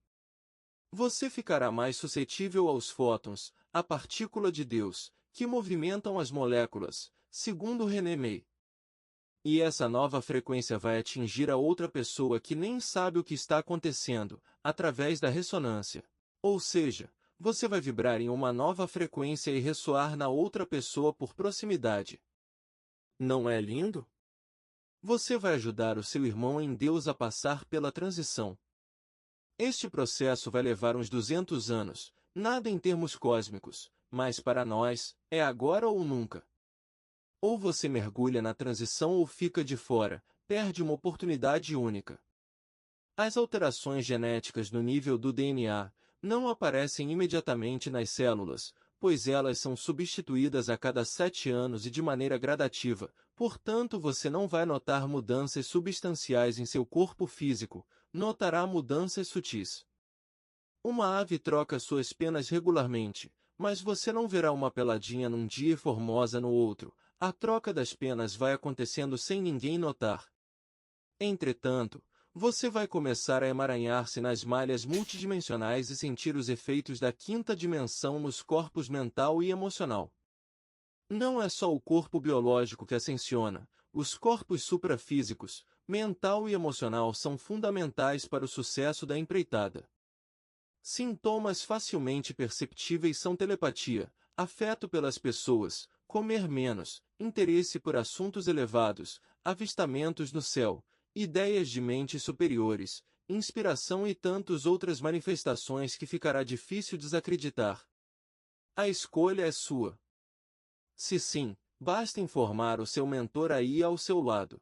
Speaker 1: Você ficará mais suscetível aos fótons, a partícula de Deus, que movimentam as moléculas, segundo René May. E essa nova frequência vai atingir a outra pessoa que nem sabe o que está acontecendo, através da ressonância. Ou seja, você vai vibrar em uma nova frequência e ressoar na outra pessoa por proximidade. Não é lindo? Você vai ajudar o seu irmão em Deus a passar pela transição. Este processo vai levar uns 200 anos, nada em termos cósmicos, mas para nós, é agora ou nunca. Ou você mergulha na transição ou fica de fora, perde uma oportunidade única. As alterações genéticas no nível do DNA não aparecem imediatamente nas células, pois elas são substituídas a cada 7 anos e de maneira gradativa, portanto você não vai notar mudanças substanciais em seu corpo físico, notará mudanças sutis. Uma ave troca suas penas regularmente, mas você não verá uma peladinha num dia e formosa no outro. A troca das penas vai acontecendo sem ninguém notar. Entretanto, você vai começar a emaranhar-se nas malhas multidimensionais e sentir os efeitos da quinta dimensão nos corpos mental e emocional. Não é só o corpo biológico que ascensiona, os corpos suprafísicos, mental e emocional são fundamentais para o sucesso da empreitada. Sintomas facilmente perceptíveis são telepatia, afeto pelas pessoas, comer menos, interesse por assuntos elevados, avistamentos no céu, ideias de mentes superiores, inspiração e tantas outras manifestações que ficará difícil desacreditar. A escolha é sua. Se sim, basta informar o seu mentor aí ao seu lado.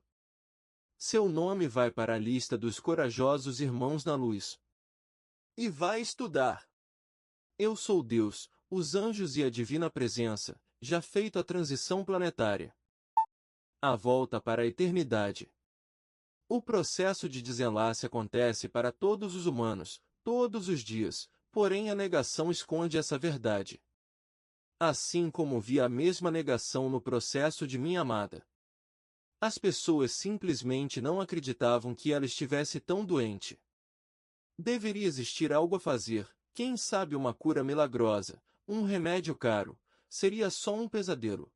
Speaker 1: Seu nome vai para a lista dos corajosos irmãos na luz. E vai estudar. Eu sou Deus, os anjos e a divina presença, já feito a transição planetária. A volta para a eternidade. O processo de desenlace acontece para todos os humanos, todos os dias, porém a negação esconde essa verdade. Assim como vi a mesma negação no processo de minha amada. As pessoas simplesmente não acreditavam que ela estivesse tão doente. Deveria existir algo a fazer, quem sabe uma cura milagrosa, um remédio caro, seria só um pesadelo.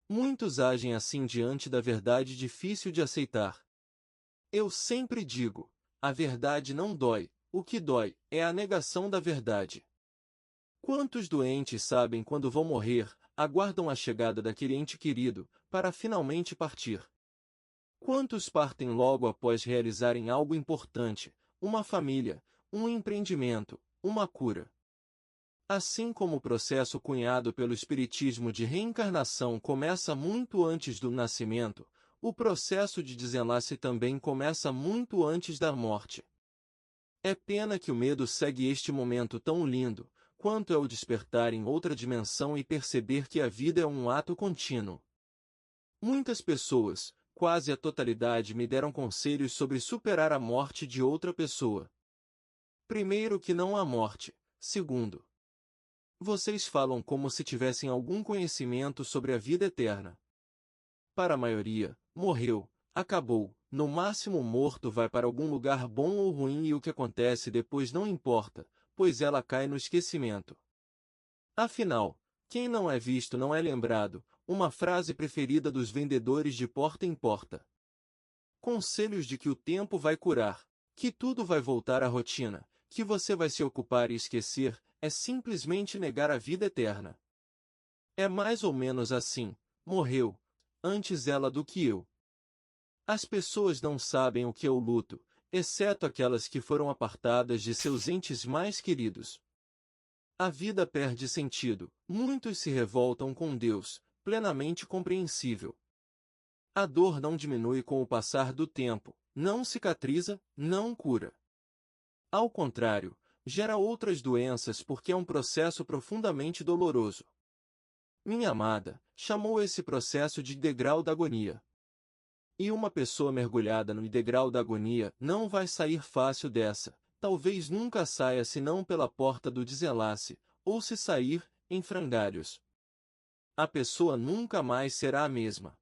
Speaker 1: Muitos agem assim diante da verdade difícil de aceitar. Eu sempre digo, a verdade não dói, o que dói é a negação da verdade. Quantos doentes sabem quando vão morrer, aguardam a chegada daquele ente querido, para finalmente partir? Quantos partem logo após realizarem algo importante, uma família, um empreendimento, uma cura? Assim como o processo cunhado pelo Espiritismo de reencarnação começa muito antes do nascimento, o processo de desenlace também começa muito antes da morte. É pena que o medo segue este momento tão lindo, quanto é o despertar em outra dimensão e perceber que a vida é um ato contínuo. Muitas pessoas, quase a totalidade, me deram conselhos sobre superar a morte de outra pessoa. Primeiro, que não há morte. Segundo, vocês falam como se tivessem algum conhecimento sobre a vida eterna. Para a maioria, morreu, acabou, no máximo morto vai para algum lugar bom ou ruim e o que acontece depois não importa, pois ela cai no esquecimento. Afinal, quem não é visto não é lembrado, uma frase preferida dos vendedores de porta em porta. Conselhos de que o tempo vai curar, que tudo vai voltar à rotina, que você vai se ocupar e esquecer, é simplesmente negar a vida eterna. É mais ou menos assim: morreu, antes ela do que eu. As pessoas não sabem o que é o luto, exceto aquelas que foram apartadas de seus entes mais queridos. A vida perde sentido, muitos se revoltam com Deus, plenamente compreensível. A dor não diminui com o passar do tempo, não cicatriza, não cura. Ao contrário, gera outras doenças porque é um processo profundamente doloroso. Minha amada chamou esse processo de degrau da agonia. E uma pessoa mergulhada no degrau da agonia não vai sair fácil dessa, talvez nunca saia senão pela porta do desenlace, ou se sair, em frangalhos. A pessoa nunca mais será a mesma.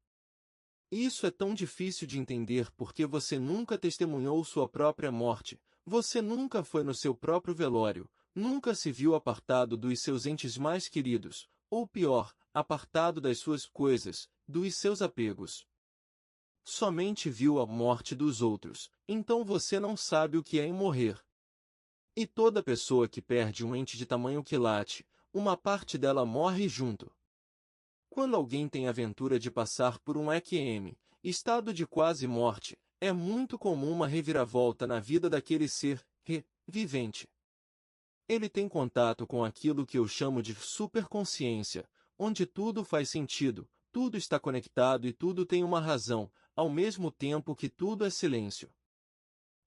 Speaker 1: Isso é tão difícil de entender porque você nunca testemunhou sua própria morte, você nunca foi no seu próprio velório, nunca se viu apartado dos seus entes mais queridos, ou pior, apartado das suas coisas, dos seus apegos. Somente viu a morte dos outros, então você não sabe o que é morrer. E toda pessoa que perde um ente de tamanho quilate, uma parte dela morre junto. Quando alguém tem a aventura de passar por um EQM, estado de quase morte, é muito comum uma reviravolta na vida daquele ser vivente. Ele tem contato com aquilo que eu chamo de superconsciência, onde tudo faz sentido, tudo está conectado e tudo tem uma razão, ao mesmo tempo que tudo é silêncio.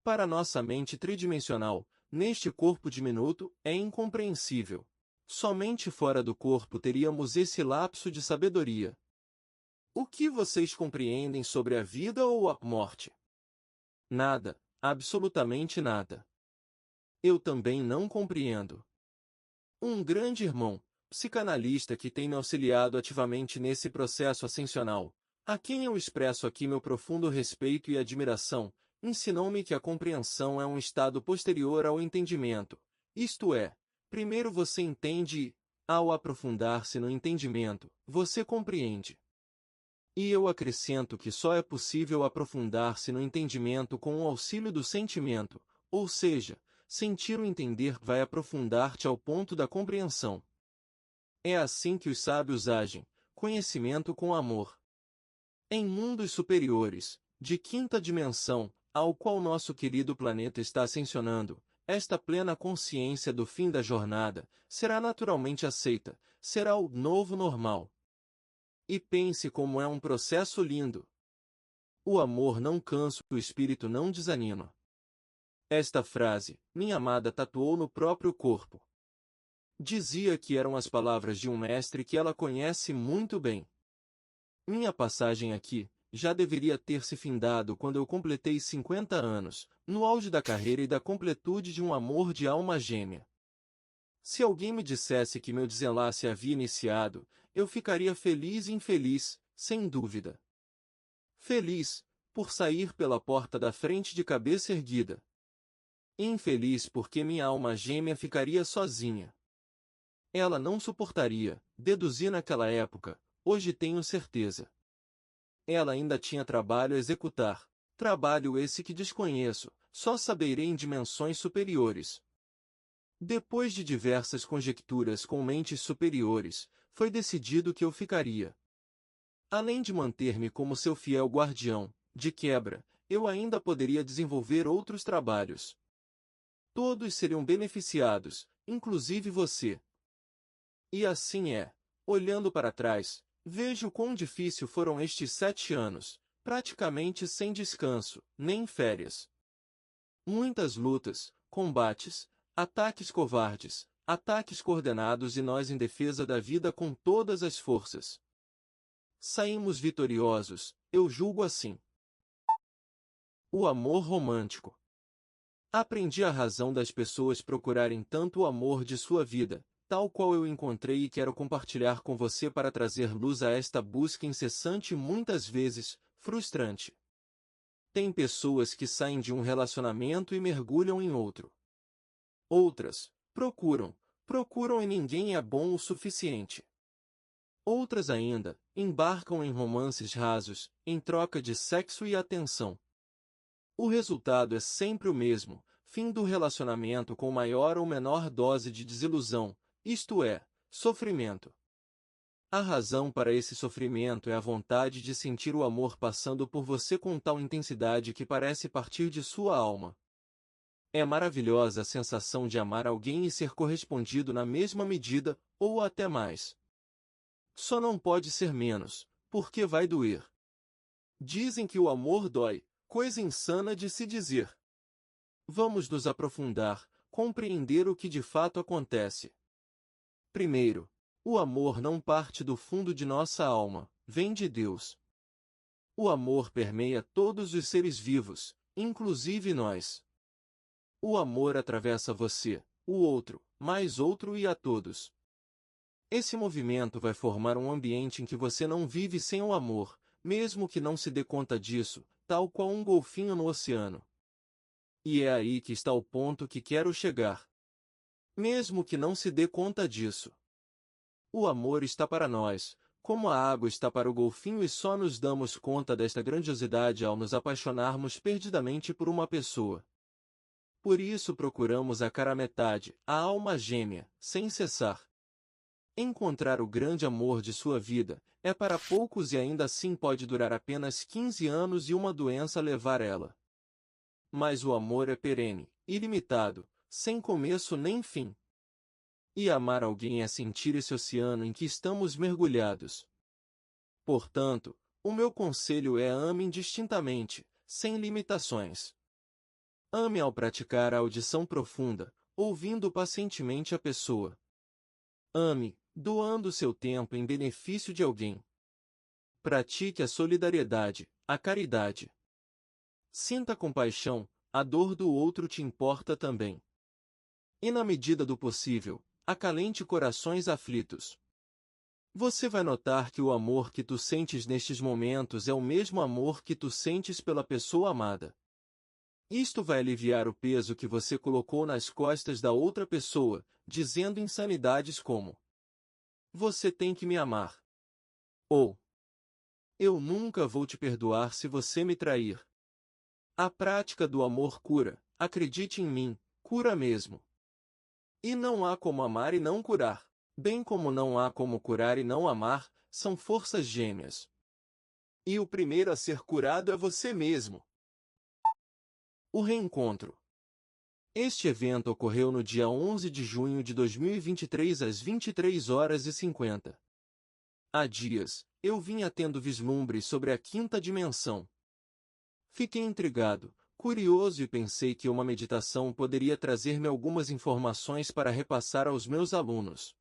Speaker 1: Para nossa mente tridimensional, neste corpo diminuto, é incompreensível. Somente fora do corpo teríamos esse lapso de sabedoria. O que vocês compreendem sobre a vida ou a morte? Nada, absolutamente nada. Eu também não compreendo. Um grande irmão, psicanalista que tem me auxiliado ativamente nesse processo ascensional, a quem eu expresso aqui meu profundo respeito e admiração, ensinou-me que a compreensão é um estado posterior ao entendimento, isto é, primeiro você entende e, ao aprofundar-se no entendimento, você compreende. E eu acrescento que só é possível aprofundar-se no entendimento com o auxílio do sentimento, ou seja, sentir o entender vai aprofundar-te ao ponto da compreensão. É assim que os sábios agem, conhecimento com amor. Em mundos superiores, de quinta dimensão, ao qual nosso querido planeta está ascensionando, esta plena consciência do fim da jornada será naturalmente aceita, será o novo normal. E pense como é um processo lindo. O amor não cansa, o espírito não desanima. Esta frase, minha amada tatuou no próprio corpo. Dizia que eram as palavras de um mestre que ela conhece muito bem. Minha passagem aqui já deveria ter se findado quando eu completei 50 anos, no auge da carreira e da completude de um amor de alma gêmea. Se alguém me dissesse que meu desenlace havia iniciado, eu ficaria feliz e infeliz, sem dúvida. Feliz, por sair pela porta da frente de cabeça erguida. Infeliz porque minha alma gêmea ficaria sozinha. Ela não suportaria, deduzi naquela época, hoje tenho certeza. Ela ainda tinha trabalho a executar, trabalho esse que desconheço, só saberei em dimensões superiores. Depois de diversas conjecturas com mentes superiores, foi decidido que eu ficaria. Além de manter-me como seu fiel guardião, de quebra, eu ainda poderia desenvolver outros trabalhos. Todos seriam beneficiados, inclusive você. E assim é. Olhando para trás, vejo quão difícil foram estes 7 anos, praticamente sem descanso, nem férias. Muitas lutas, combates, ataques covardes, ataques coordenados e nós em defesa da vida com todas as forças. Saímos vitoriosos, eu julgo assim. O amor romântico. Aprendi a razão das pessoas procurarem tanto o amor de sua vida, tal qual eu encontrei e quero compartilhar com você para trazer luz a esta busca incessante e muitas vezes frustrante. Tem pessoas que saem de um relacionamento e mergulham em outro. Outras procuram e ninguém é bom o suficiente. Outras ainda embarcam em romances rasos, em troca de sexo e atenção. O resultado é sempre o mesmo, fim do relacionamento com maior ou menor dose de desilusão, isto é, sofrimento. A razão para esse sofrimento é a vontade de sentir o amor passando por você com tal intensidade que parece partir de sua alma. É maravilhosa a sensação de amar alguém e ser correspondido na mesma medida, ou até mais. Só não pode ser menos, porque vai doer. Dizem que o amor dói, coisa insana de se dizer. Vamos nos aprofundar, compreender o que de fato acontece. Primeiro, o amor não parte do fundo de nossa alma, vem de Deus. O amor permeia todos os seres vivos, inclusive nós. O amor atravessa você, o outro, mais outro e a todos. Esse movimento vai formar um ambiente em que você não vive sem o amor, mesmo que não se dê conta disso, tal qual um golfinho no oceano. E é aí que está o ponto que quero chegar. Mesmo que não se dê conta disso. O amor está para nós, como a água está para o golfinho e só nos damos conta desta grandiosidade ao nos apaixonarmos perdidamente por uma pessoa. Por isso procuramos a cara metade, a alma gêmea, sem cessar. Encontrar o grande amor de sua vida é para poucos e ainda assim pode durar apenas 15 anos e uma doença levar ela. Mas o amor é perene, ilimitado, sem começo nem fim. E amar alguém é sentir esse oceano em que estamos mergulhados. Portanto, o meu conselho é ame indistintamente, sem limitações. Ame ao praticar a audição profunda, ouvindo pacientemente a pessoa. Ame, doando seu tempo em benefício de alguém. Pratique a solidariedade, a caridade. Sinta compaixão, a dor do outro te importa também. E na medida do possível, acalente corações aflitos. Você vai notar que o amor que tu sentes nestes momentos é o mesmo amor que tu sentes pela pessoa amada. Isto vai aliviar o peso que você colocou nas costas da outra pessoa, dizendo insanidades como: você tem que me amar. Ou: eu nunca vou te perdoar se você me trair. A prática do amor cura, acredite em mim, cura mesmo. E não há como amar e não curar, bem como não há como curar e não amar, são forças gêmeas. E o primeiro a ser curado é você mesmo. O reencontro. Este evento ocorreu no dia 11 de junho de 2023 às 23h50. Há dias, eu vinha tendo vislumbres sobre a quinta dimensão. Fiquei intrigado, curioso e pensei que uma meditação poderia trazer-me algumas informações para repassar aos meus alunos.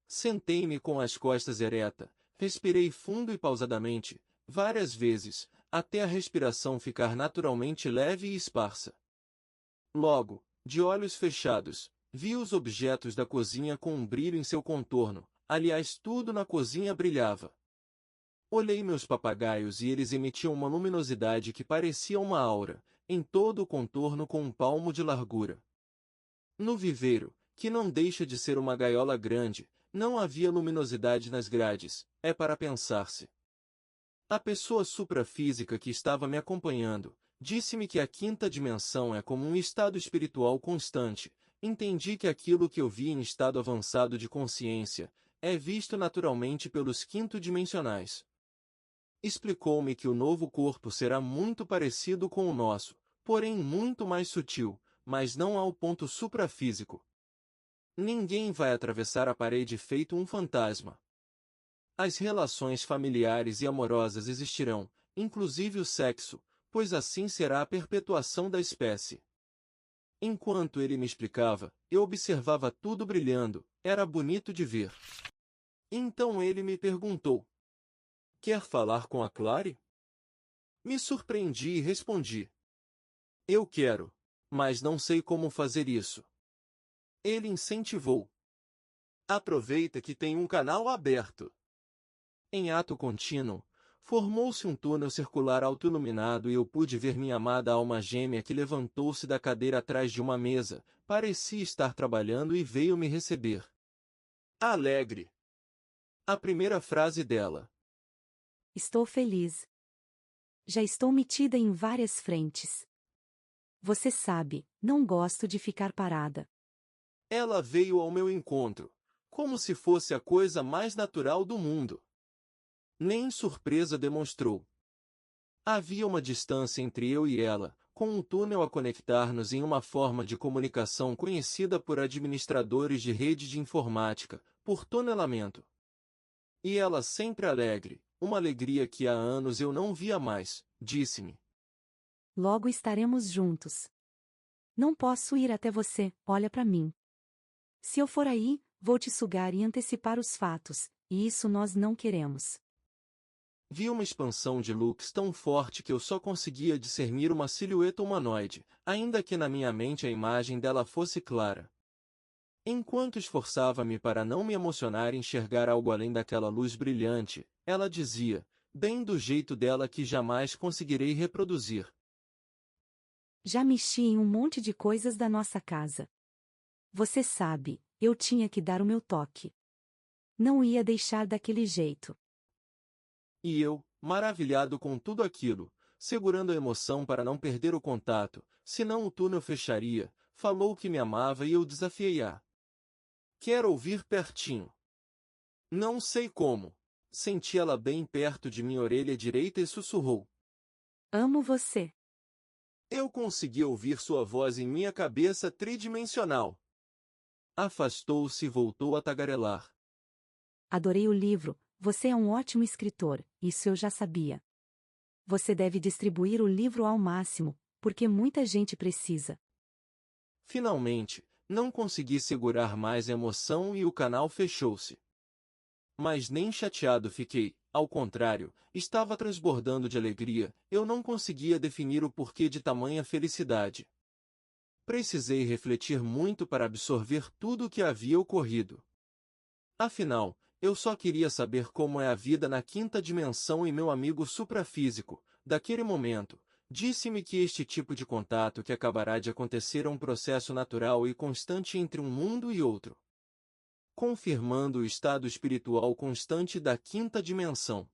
Speaker 1: Sentei-me com as costas ereta, respirei fundo e pausadamente, várias vezes, até a respiração ficar naturalmente leve e esparsa. Logo, de olhos fechados, vi os objetos da cozinha com um brilho em seu contorno, aliás tudo na cozinha brilhava. Olhei meus papagaios e eles emitiam uma luminosidade que parecia uma aura, em todo o contorno com um palmo de largura. No viveiro, que não deixa de ser uma gaiola grande, não havia luminosidade nas grades, é para pensar-se. A pessoa suprafísica que estava me acompanhando, disse-me que a quinta dimensão é como um estado espiritual constante. Entendi que aquilo que eu vi em estado avançado de consciência, é visto naturalmente pelos quinto-dimensionais. Explicou-me que o novo corpo será muito parecido com o nosso, porém muito mais sutil, mas não ao ponto suprafísico. Ninguém vai atravessar a parede feito um fantasma. As relações familiares e amorosas existirão, inclusive o sexo, pois assim será a perpetuação da espécie. Enquanto ele me explicava, eu observava tudo brilhando, era bonito de ver. Então ele me perguntou: quer falar com a Clary? Me surpreendi e respondi: eu quero, mas não sei como fazer isso. Ele incentivou: aproveita que tem um canal aberto. Em ato contínuo, formou-se um túnel circular autoiluminado e eu pude ver minha amada alma gêmea que levantou-se da cadeira atrás de uma mesa, parecia estar trabalhando e veio me receber. Alegre. A primeira frase dela.
Speaker 2: Estou feliz. Já estou metida em várias frentes. Você sabe, não gosto de ficar parada.
Speaker 1: Ela veio ao meu encontro, como se fosse a coisa mais natural do mundo. Nem surpresa demonstrou. Havia uma distância entre eu e ela, com um túnel a conectar-nos em uma forma de comunicação conhecida por administradores de rede de informática, por tunelamento. E ela sempre alegre, uma alegria que há anos eu não via mais, disse-me.
Speaker 2: Logo estaremos juntos. Não posso ir até você, olha para mim. Se eu for aí, vou te sugar e antecipar os fatos, e isso nós não queremos.
Speaker 1: Vi uma expansão de looks tão forte que eu só conseguia discernir uma silhueta humanoide, ainda que na minha mente a imagem dela fosse clara. Enquanto esforçava-me para não me emocionar e enxergar algo além daquela luz brilhante, ela dizia, bem do jeito dela que jamais conseguirei reproduzir.
Speaker 2: Já mexi em um monte de coisas da nossa casa. Você sabe, eu tinha que dar o meu toque. Não ia deixar daquele jeito.
Speaker 1: E eu, maravilhado com tudo aquilo, segurando a emoção para não perder o contato, senão o túnel fecharia, falou que me amava e eu desafiei-a. Quero ouvir pertinho. Não sei como. Senti ela bem perto de minha orelha direita e sussurrou.
Speaker 2: Amo você.
Speaker 1: Eu consegui ouvir sua voz em minha cabeça tridimensional. Afastou-se e voltou a tagarelar.
Speaker 2: Adorei o livro, você é um ótimo escritor, isso eu já sabia. Você deve distribuir o livro ao máximo, porque muita gente precisa.
Speaker 1: Finalmente, não consegui segurar mais a emoção e o canal fechou-se. Mas nem chateado fiquei, ao contrário, estava transbordando de alegria, eu não conseguia definir o porquê de tamanha felicidade. Precisei refletir muito para absorver tudo o que havia ocorrido. Afinal, eu só queria saber como é a vida na quinta dimensão e meu amigo suprafísico, daquele momento, disse-me que este tipo de contato que acabará de acontecer é um processo natural e constante entre um mundo e outro, confirmando o estado espiritual constante da quinta dimensão.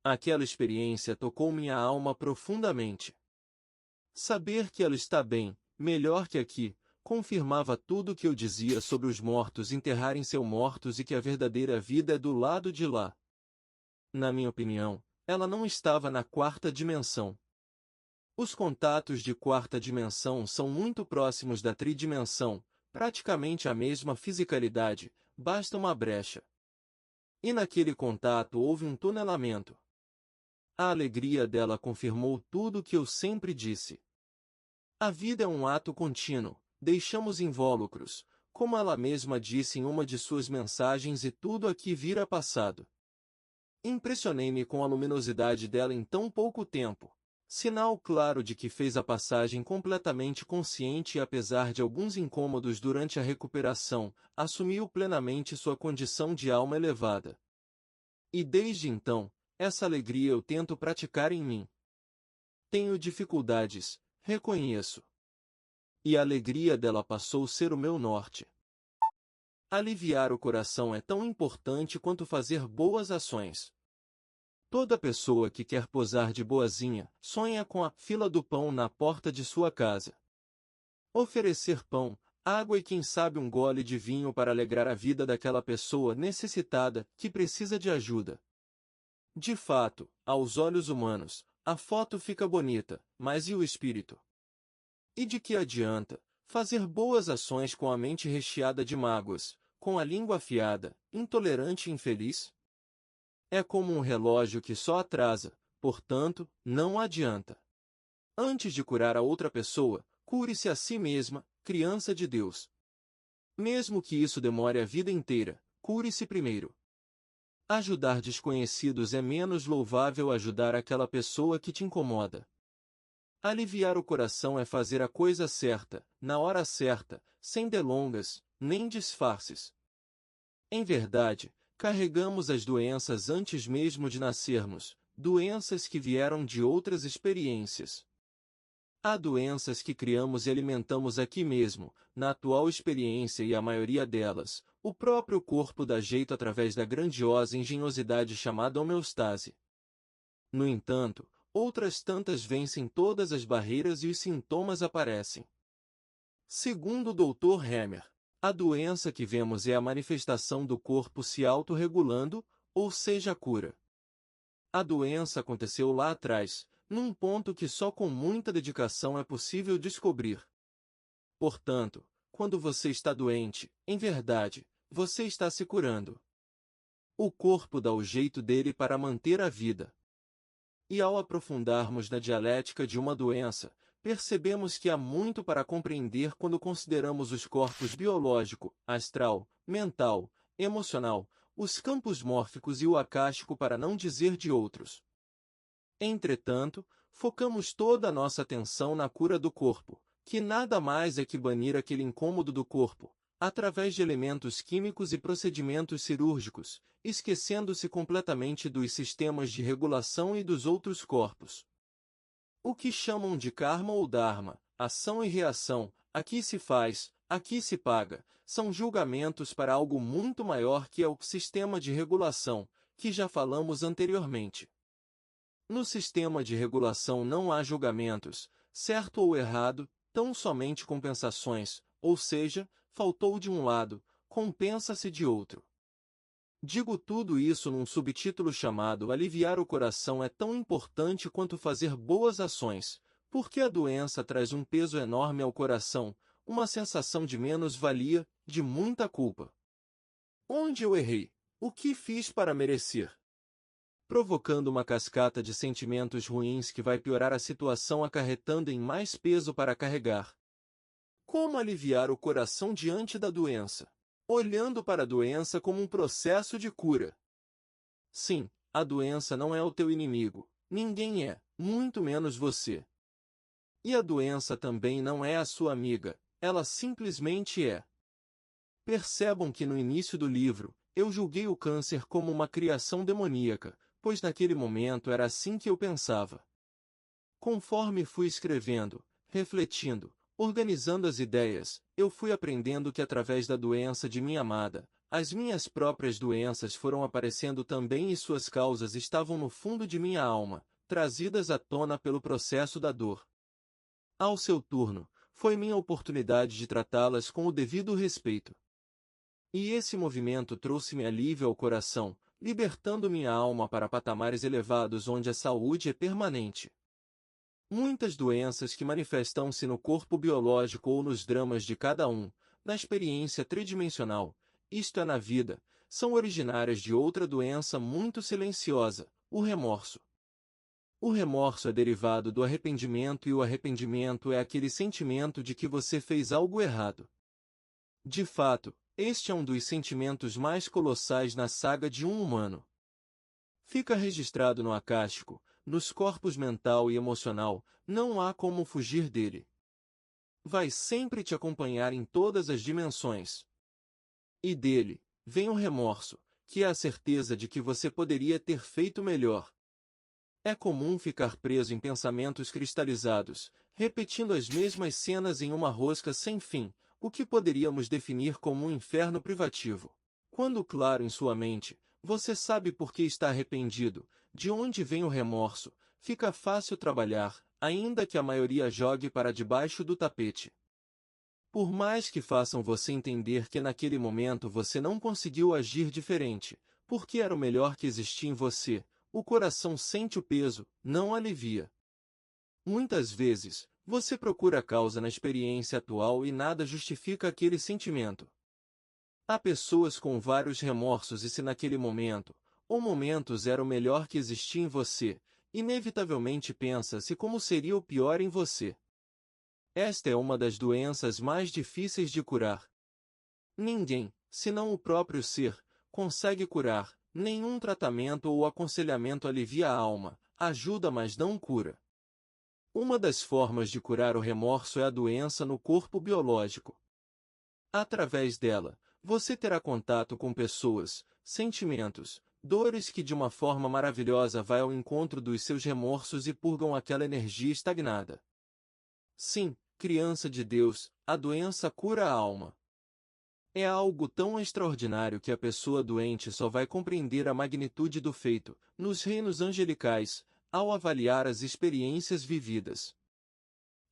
Speaker 1: Aquela experiência tocou minha alma profundamente. Saber que ela está bem, melhor que aqui, confirmava tudo o que eu dizia sobre os mortos enterrarem seus mortos e que a verdadeira vida é do lado de lá. Na minha opinião, ela não estava na quarta dimensão. Os contatos de quarta dimensão são muito próximos da tridimensão, praticamente a mesma fisicalidade, basta uma brecha. E naquele contato houve um tunelamento. A alegria dela confirmou tudo o que eu sempre disse. A vida é um ato contínuo, deixamos invólucros, como ela mesma disse em uma de suas mensagens e tudo aqui vira passado. Impressionei-me com a luminosidade dela em tão pouco tempo. Sinal claro de que fez a passagem completamente consciente e apesar de alguns incômodos durante a recuperação, assumiu plenamente sua condição de alma elevada. E desde então, essa alegria eu tento praticar em mim. Tenho dificuldades, reconheço. E a alegria dela passou a ser o meu norte. Aliviar o coração é tão importante quanto fazer boas ações. Toda pessoa que quer posar de boazinha, sonha com a fila do pão na porta de sua casa. Oferecer pão, água e quem sabe um gole de vinho para alegrar a vida daquela pessoa necessitada, que precisa de ajuda. De fato, aos olhos humanos, a foto fica bonita, mas e o espírito? E de que adianta fazer boas ações com a mente recheada de mágoas, com a língua afiada, intolerante e infeliz? É como um relógio que só atrasa, portanto, não adianta. Antes de curar a outra pessoa, Cure-se a si mesma, criança de Deus. Mesmo que isso demore a vida inteira, cure-se primeiro. Ajudar desconhecidos é menos louvável ajudar aquela pessoa que te incomoda. Aliviar o coração é fazer a coisa certa, na hora certa, sem delongas, nem disfarces. Em verdade, carregamos as doenças antes mesmo de nascermos, doenças que vieram de outras experiências. Há doenças que criamos e alimentamos aqui mesmo, na atual experiência e a maioria delas, o próprio corpo dá jeito através da grandiosa engenhosidade chamada homeostase. No entanto, outras tantas vencem todas as barreiras e os sintomas aparecem. Segundo o Dr. Hammer, a doença que vemos é a manifestação do corpo se autorregulando, ou seja, a cura. A doença aconteceu lá atrás, num ponto que só com muita dedicação é possível descobrir. Portanto, quando você está doente, em verdade, você está se curando. O corpo dá o jeito dele para manter a vida. E ao aprofundarmos na dialética de uma doença, percebemos que há muito para compreender quando consideramos os corpos biológico, astral, mental, emocional, os campos mórficos e o acástico para não dizer de outros. Entretanto, focamos toda a nossa atenção na cura do corpo, que nada mais é que banir aquele incômodo do corpo, através de elementos químicos e procedimentos cirúrgicos, esquecendo-se completamente dos sistemas de regulação e dos outros corpos. O que chamam de karma ou dharma, ação e reação, aqui se faz, aqui se paga, são julgamentos para algo muito maior que é o sistema de regulação, que já falamos anteriormente. No sistema de regulação não há julgamentos, certo ou errado, tão somente compensações, ou seja, faltou de um lado, compensa-se de outro. Digo tudo isso num subtítulo chamado Aliviar o coração é tão importante quanto fazer boas ações, porque a doença traz um peso enorme ao coração, uma sensação de menos-valia, de muita culpa. Onde eu errei? O que fiz para merecer? Provocando uma cascata de sentimentos ruins que vai piorar a situação acarretando em mais peso para carregar. Como aliviar o coração diante da doença? Olhando para a doença como um processo de cura. Sim, a doença não é o teu inimigo, ninguém é, muito menos você. E a doença também não é a sua amiga, ela simplesmente é. Percebam que no início do livro, eu julguei o câncer como uma criação demoníaca, pois naquele momento era assim que eu pensava. Conforme fui escrevendo, refletindo, organizando as ideias, eu fui aprendendo que através da doença de minha amada, as minhas próprias doenças foram aparecendo também e suas causas estavam no fundo de minha alma, trazidas à tona pelo processo da dor. Ao seu turno, foi minha oportunidade de tratá-las com o devido respeito. E esse movimento trouxe-me alívio ao coração, libertando minha alma para patamares elevados onde a saúde é permanente. Muitas doenças que manifestam-se no corpo biológico ou nos dramas de cada um, na experiência tridimensional, isto é na vida, são originárias de outra doença muito silenciosa, o remorso. O remorso é derivado do arrependimento e o arrependimento é aquele sentimento de que você fez algo errado. De fato, este é um dos sentimentos mais colossais na saga de um humano. Fica registrado no acástico, nos corpos mental e emocional, não há como fugir dele. Vai sempre te acompanhar em todas as dimensões. E dele, vem o remorso, que é a certeza de que você poderia ter feito melhor. É comum ficar preso em pensamentos cristalizados, repetindo as mesmas cenas em uma rosca sem fim, o que poderíamos definir como um inferno privativo. Quando claro em sua mente, você sabe por que está arrependido, de onde vem o remorso, fica fácil trabalhar, ainda que a maioria jogue para debaixo do tapete. Por mais que façam você entender que naquele momento você não conseguiu agir diferente, porque era o melhor que existia em você, o coração sente o peso, não alivia. Muitas vezes, você procura a causa na experiência atual e nada justifica aquele sentimento. Há pessoas com vários remorsos e se naquele momento, ou momentos era o melhor que existia em você, inevitavelmente pensa-se como seria o pior em você. Esta é uma das doenças mais difíceis de curar. Ninguém, senão o próprio ser, consegue curar. Nenhum tratamento ou aconselhamento alivia a alma, ajuda, mas não cura. Uma das formas de curar o remorso é a doença no corpo biológico. Através dela, você terá contato com pessoas, sentimentos, dores que de uma forma maravilhosa vai ao encontro dos seus remorsos e purgam aquela energia estagnada. Sim, criança de Deus, a doença cura a alma. É algo tão extraordinário que a pessoa doente só vai compreender a magnitude do feito, nos reinos angelicais, ao avaliar as experiências vividas.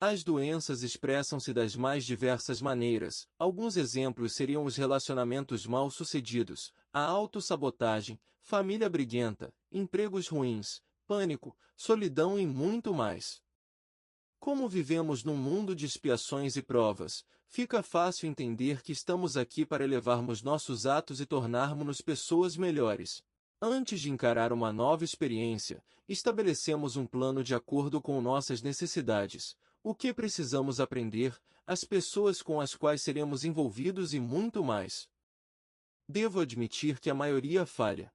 Speaker 1: As doenças expressam-se das mais diversas maneiras. Alguns exemplos seriam os relacionamentos mal-sucedidos, a autossabotagem, família briguenta, empregos ruins, pânico, solidão e muito mais. Como vivemos num mundo de expiações e provas, fica fácil entender que estamos aqui para elevarmos nossos atos e tornarmos-nos pessoas melhores. Antes de encarar uma nova experiência, estabelecemos um plano de acordo com nossas necessidades, o que precisamos aprender, as pessoas com as quais seremos envolvidos e muito mais. Devo admitir que a maioria falha.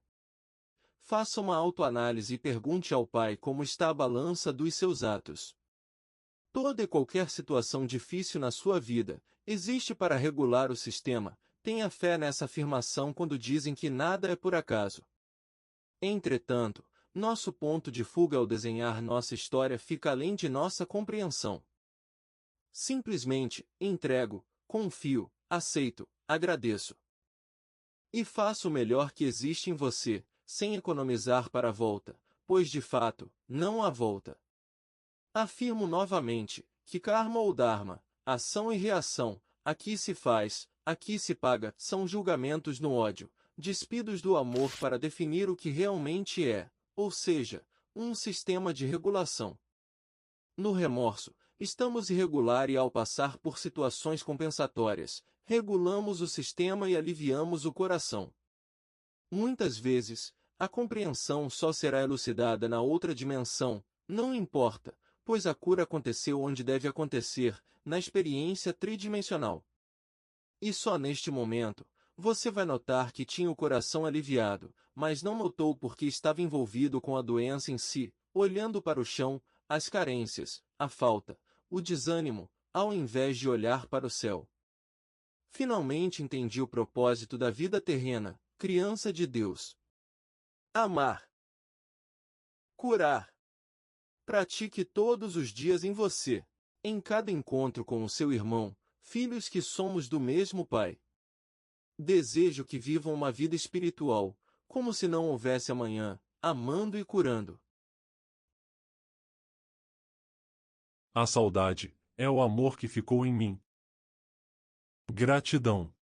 Speaker 1: Faça uma autoanálise e pergunte ao Pai como está a balança dos seus atos. Toda e qualquer situação difícil na sua vida existe para regular o sistema. Tenha fé nessa afirmação quando dizem que nada é por acaso. Entretanto, nosso ponto de fuga ao desenhar nossa história fica além de nossa compreensão. Simplesmente, entrego, confio, aceito, agradeço. E faço o melhor que existe em você, sem economizar para a volta, pois de fato, não há volta. Afirmo novamente, que karma ou dharma, ação e reação, aqui se faz, aqui se paga, são julgamentos no ódio, despidos do amor para definir o que realmente é, ou seja, um sistema de regulação. No remorso, estamos irregular e ao passar por situações compensatórias, regulamos o sistema e aliviamos o coração. Muitas vezes, a compreensão só será elucidada na outra dimensão, não importa, pois a cura aconteceu onde deve acontecer, na experiência tridimensional. E só neste momento, você vai notar que tinha o coração aliviado, mas não notou porque estava envolvido com a doença em si, olhando para o chão, as carências, a falta, o desânimo, ao invés de olhar para o céu. Finalmente entendi o propósito da vida terrena, criança de Deus. Amar. Curar. Pratique todos os dias em você, em cada encontro com o seu irmão, filhos que somos do mesmo Pai. Desejo que vivam uma vida espiritual, como se não houvesse amanhã, amando e curando.
Speaker 3: A saudade é o amor que ficou em mim. Gratidão.